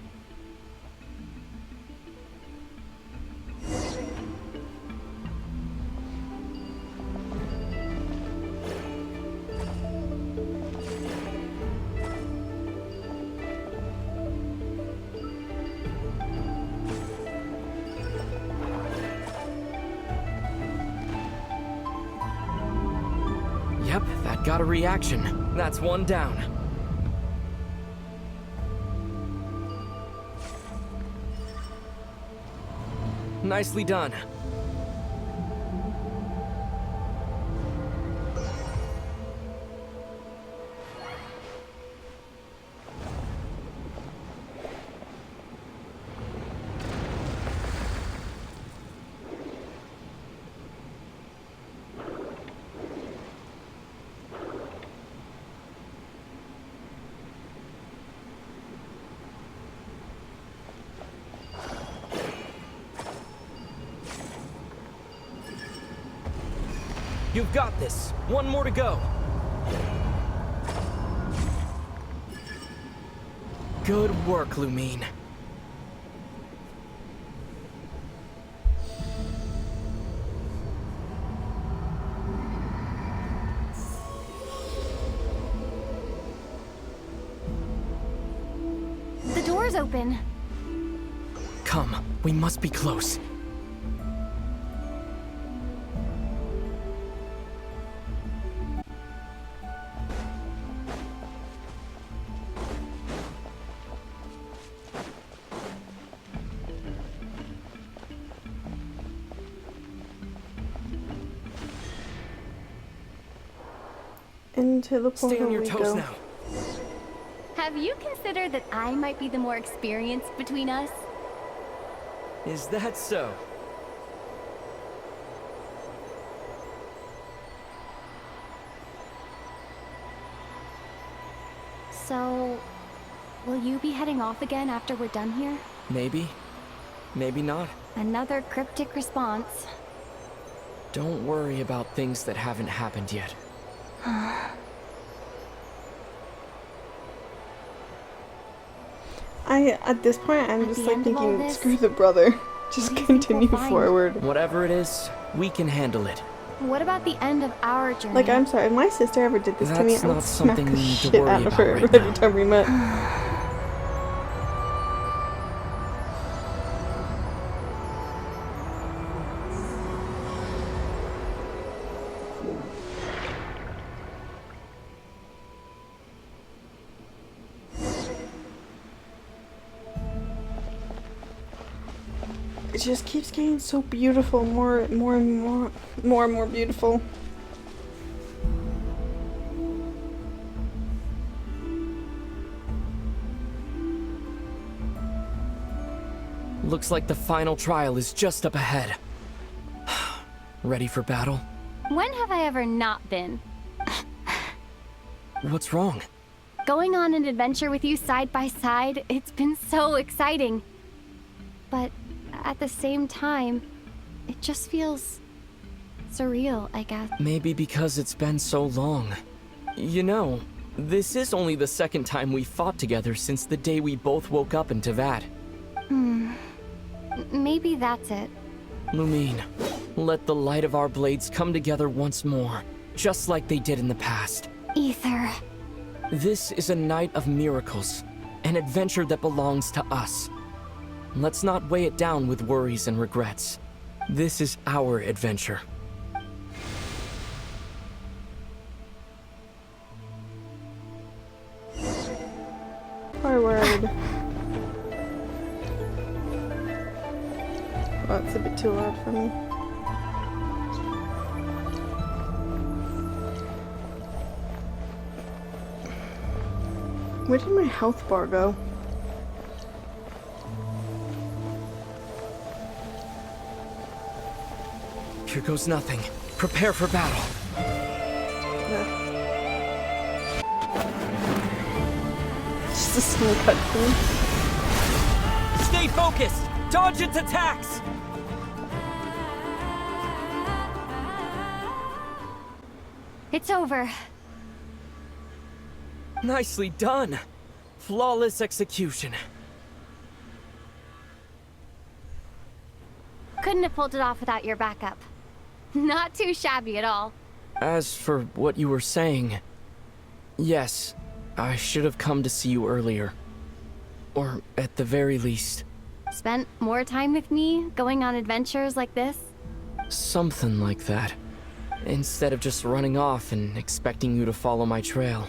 Yep, that got a reaction. That's one down. Nicely done. You've got this. One more to go. Good work, Lumine. The door's open. Come, we must be close. Into the portal Stay on your we toes go. now. Have you considered that I might be the more experienced between us? Is that so? So, will you be heading off again after we're done here? Maybe. Maybe not. Another cryptic response. Don't worry about things that haven't happened yet. At this point, I'm just like end of all thinking, this, screw the brother. Just continue forward. Whatever it is, we can handle it. What about the end of our journey? Like, I'm sorry, if my sister ever did this to me, That's I would not smack something the we need to shit worry out of about her right every now. time we met. It just keeps getting so beautiful, more and more beautiful. Looks like the final trial is just up ahead. Ready for battle? When have I ever not been? What's wrong? Going on an adventure with you side by side, it's been so exciting. But at the same time, it just feels surreal, I guess. Maybe because it's been so long. You know, this is only the second time we fought together since the day we both woke up in Teyvat. Maybe that's it. Lumine, let the light of our blades come together once more, just like they did in the past. Ether. This is a night of miracles, an adventure that belongs to us. Let's not weigh it down with worries and regrets. This is our adventure. Forward. Oh, it's a bit too loud for me. Where did my health bar go? Here goes nothing. Prepare for battle. Just a small cutscene. Stay focused! Dodge its attacks! It's over. Nicely done. Flawless execution. Couldn't have pulled it off without your backup. Not too shabby at all. As for what you were saying, yes, I should have come to see you earlier. Or at the very least. Spent more time with me, going on adventures like this? Something like that. Instead of just running off and expecting you to follow my trail.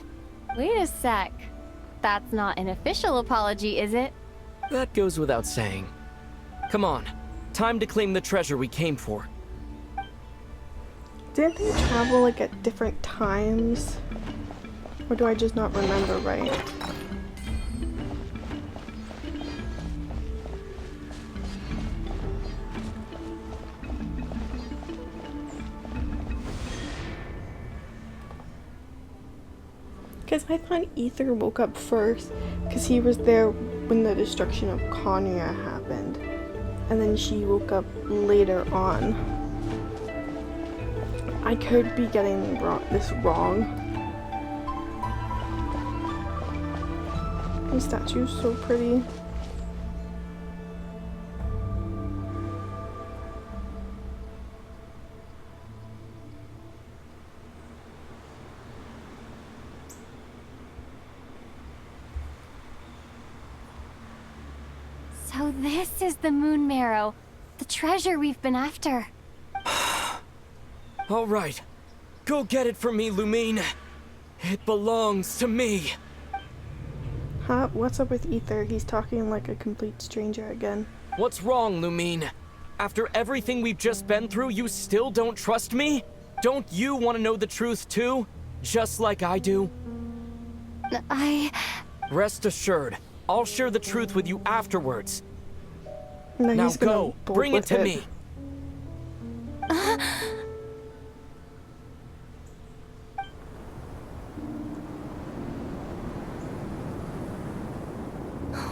Wait a sec. That's not an official apology, is it? That goes without saying. Come on, time to claim the treasure we came for. Didn't they travel like at different times? Or do I just not remember right? Because I thought Ether woke up first, because he was there when the destruction of Konya happened. And then she woke up later on. I could be getting this wrong. The statue's so pretty. So this is the Moon Marrow, the treasure we've been after. All right, go get it for me, Lumine. It belongs to me. Huh? What's up with Ether? He's talking like a complete stranger again. What's wrong, Lumine? After everything we've just been through, you still don't trust me? Don't you want to know the truth too? Just like I do? Rest assured, I'll share the truth with you afterwards. No, now go, bring it to me.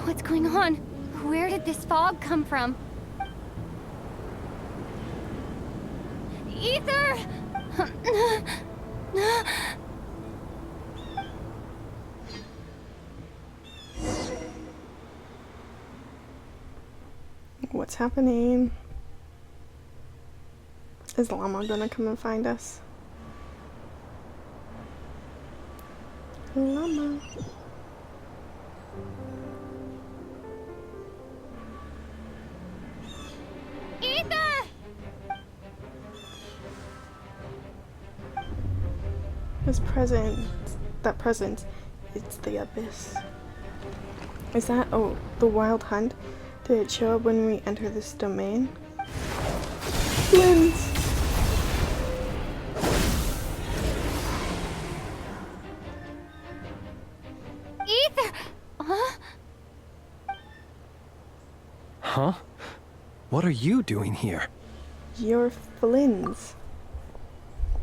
What's going on? Where did this fog come from? Ether! What's happening? Is Llama gonna come and find us? Llama. Ether! His presence. That presence. It's the abyss. Is that, oh, the wild hunt? Did it show up when we enter this domain? Twins! Ether! Huh? Huh? What are you doing here? You're Flynn's.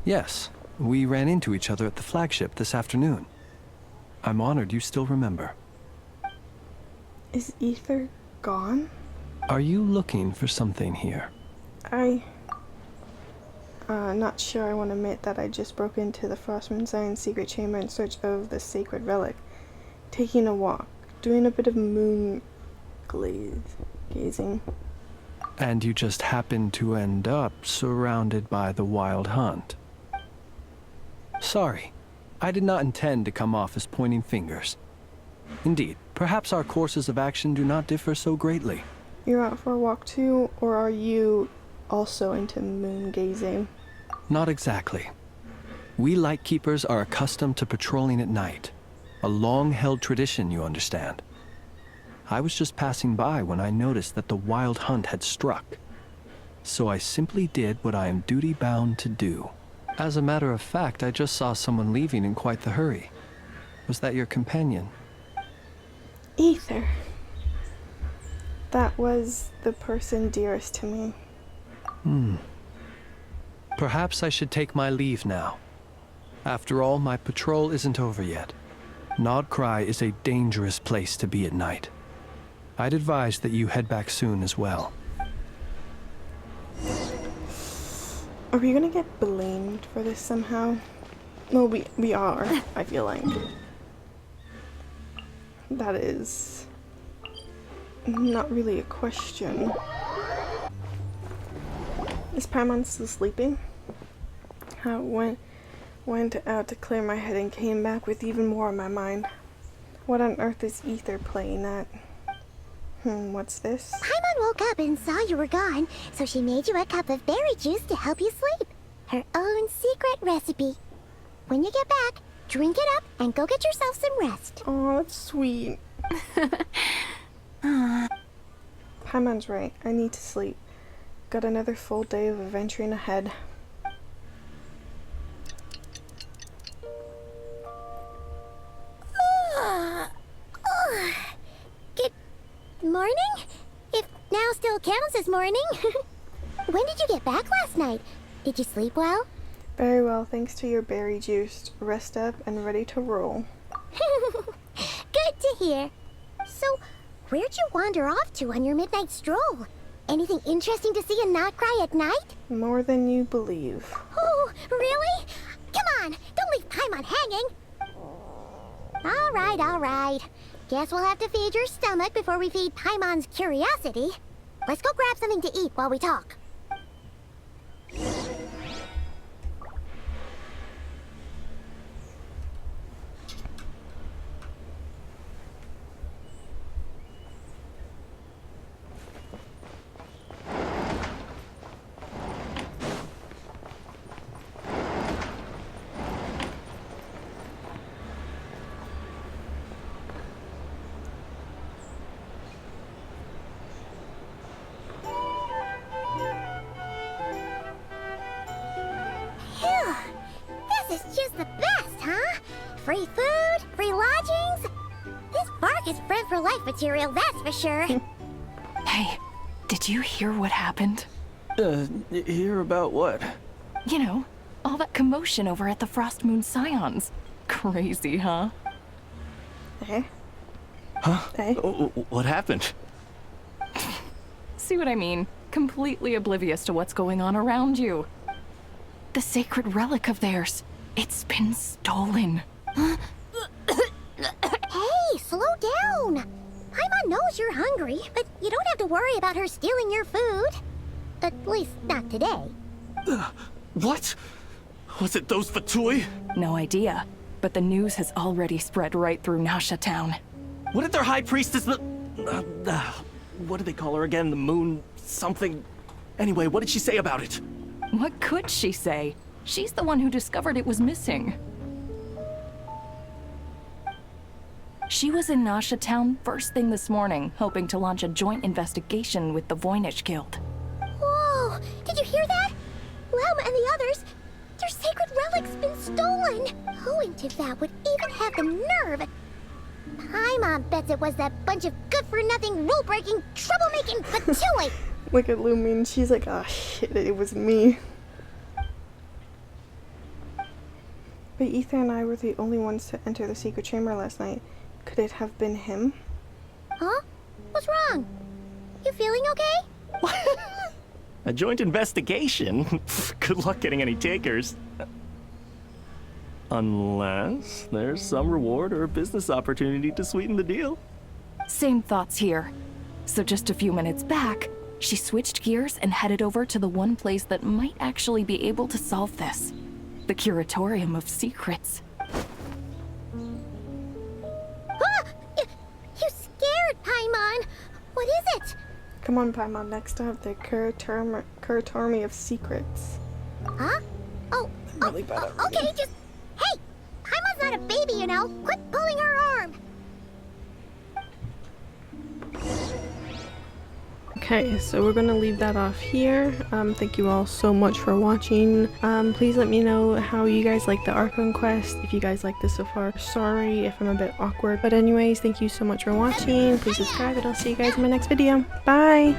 Yes, we ran into each other at the flagship this afternoon. I'm honored you still remember. Is Ether gone? Are you looking for something here? Not sure I want to admit that I just broke into the Frostmoon Zion's secret chamber in search of the sacred relic. Taking a walk, doing a bit of moon gazing. And you just happened to end up surrounded by the wild hunt. Sorry, I did not intend to come off as pointing fingers. Indeed, perhaps our courses of action do not differ so greatly. You're out for a walk too, or are you also into moon gazing? Not exactly. We Lightkeepers are accustomed to patrolling at night. A long-held tradition, you understand. I was just passing by when I noticed that the wild hunt had struck. So I simply did what I am duty-bound to do. As a matter of fact, I just saw someone leaving in quite the hurry. Was that your companion? Ether. That was the person dearest to me. Perhaps I should take my leave now. After all, my patrol isn't over yet. Nodcry is a dangerous place to be at night. I'd advise that you head back soon as well. Are we gonna get blamed for this somehow? Well, we are, I feel like. That is not really a question. Is Paimon still sleeping? I went out to clear my head and came back with even more on my mind. What on earth is Ether playing at? What's this? Paimon woke up and saw you were gone, so she made you a cup of berry juice to help you sleep. Her own secret recipe. When you get back, drink it up and go get yourself some rest. Oh, that's sweet. Paimon's right. I need to sleep. Got another full day of adventuring ahead. Good morning? If now still counts as morning. When did you get back last night? Did you sleep well? Very well, thanks to your berry juice. Rest up and ready to roll. Good to hear. So, where'd you wander off to on your midnight stroll? Anything interesting to see in Notcry at night? More than you believe. Oh, really? Come on, don't leave Paimon hanging. All right. Guess we'll have to feed your stomach before we feed Paimon's curiosity. Let's go grab something to eat while we talk. This is just the best, huh? Free food, free lodgings. This bark is bred for life material, that's for sure. Hey, did you hear what happened? Hear about what? You know, all that commotion over at the Frost Moon Scions. Crazy, huh? Eh? Huh? Eh? What happened? See what I mean? Completely oblivious to what's going on around you. The sacred relic of theirs. It's been stolen. Hey, slow down. Paimon knows you're hungry, but you don't have to worry about her stealing your food. At least not today. What? Was it those Fatui? No idea, but the news has already spread right through Nasha Town. What did their high priestess... what do they call her again? The moon... something... Anyway, what did she say about it? What could she say? She's the one who discovered it was missing. She was in Nasha Town first thing this morning, hoping to launch a joint investigation with the Voynich Guild. Whoa! Did you hear that? Lem and the others, their sacred relic's been stolen! Who in Tifat would even have the nerve? Paimon bets it was that bunch of good-for-nothing, rule-breaking, troublemaking Fatui! Look at Lumin, she's like, oh shit, it was me. But Ether and I were the only ones to enter the secret chamber last night. Could it have been him? Huh? What's wrong? You feeling okay? A joint investigation? Good luck getting any takers. Unless there's some reward or a business opportunity to sweeten the deal. Same thoughts here. So just a few minutes back, she switched gears and headed over to the one place that might actually be able to solve this. The Curatorium of Secrets. Ah! You scared, Paimon! What is it? Come on, Paimon, next up, the Curatorium of Secrets. Huh? Really bad at Okay, reading. just... Hey! Paimon's not a baby, you know! Quit pulling her arm! Okay, so we're gonna leave that off here. Thank you all so much for watching. Please let me know how you guys like the Archon quest, if you guys like this so far. Sorry if I'm a bit awkward, but anyways, thank you so much for watching. Please subscribe and I'll see you guys in my next video. Bye!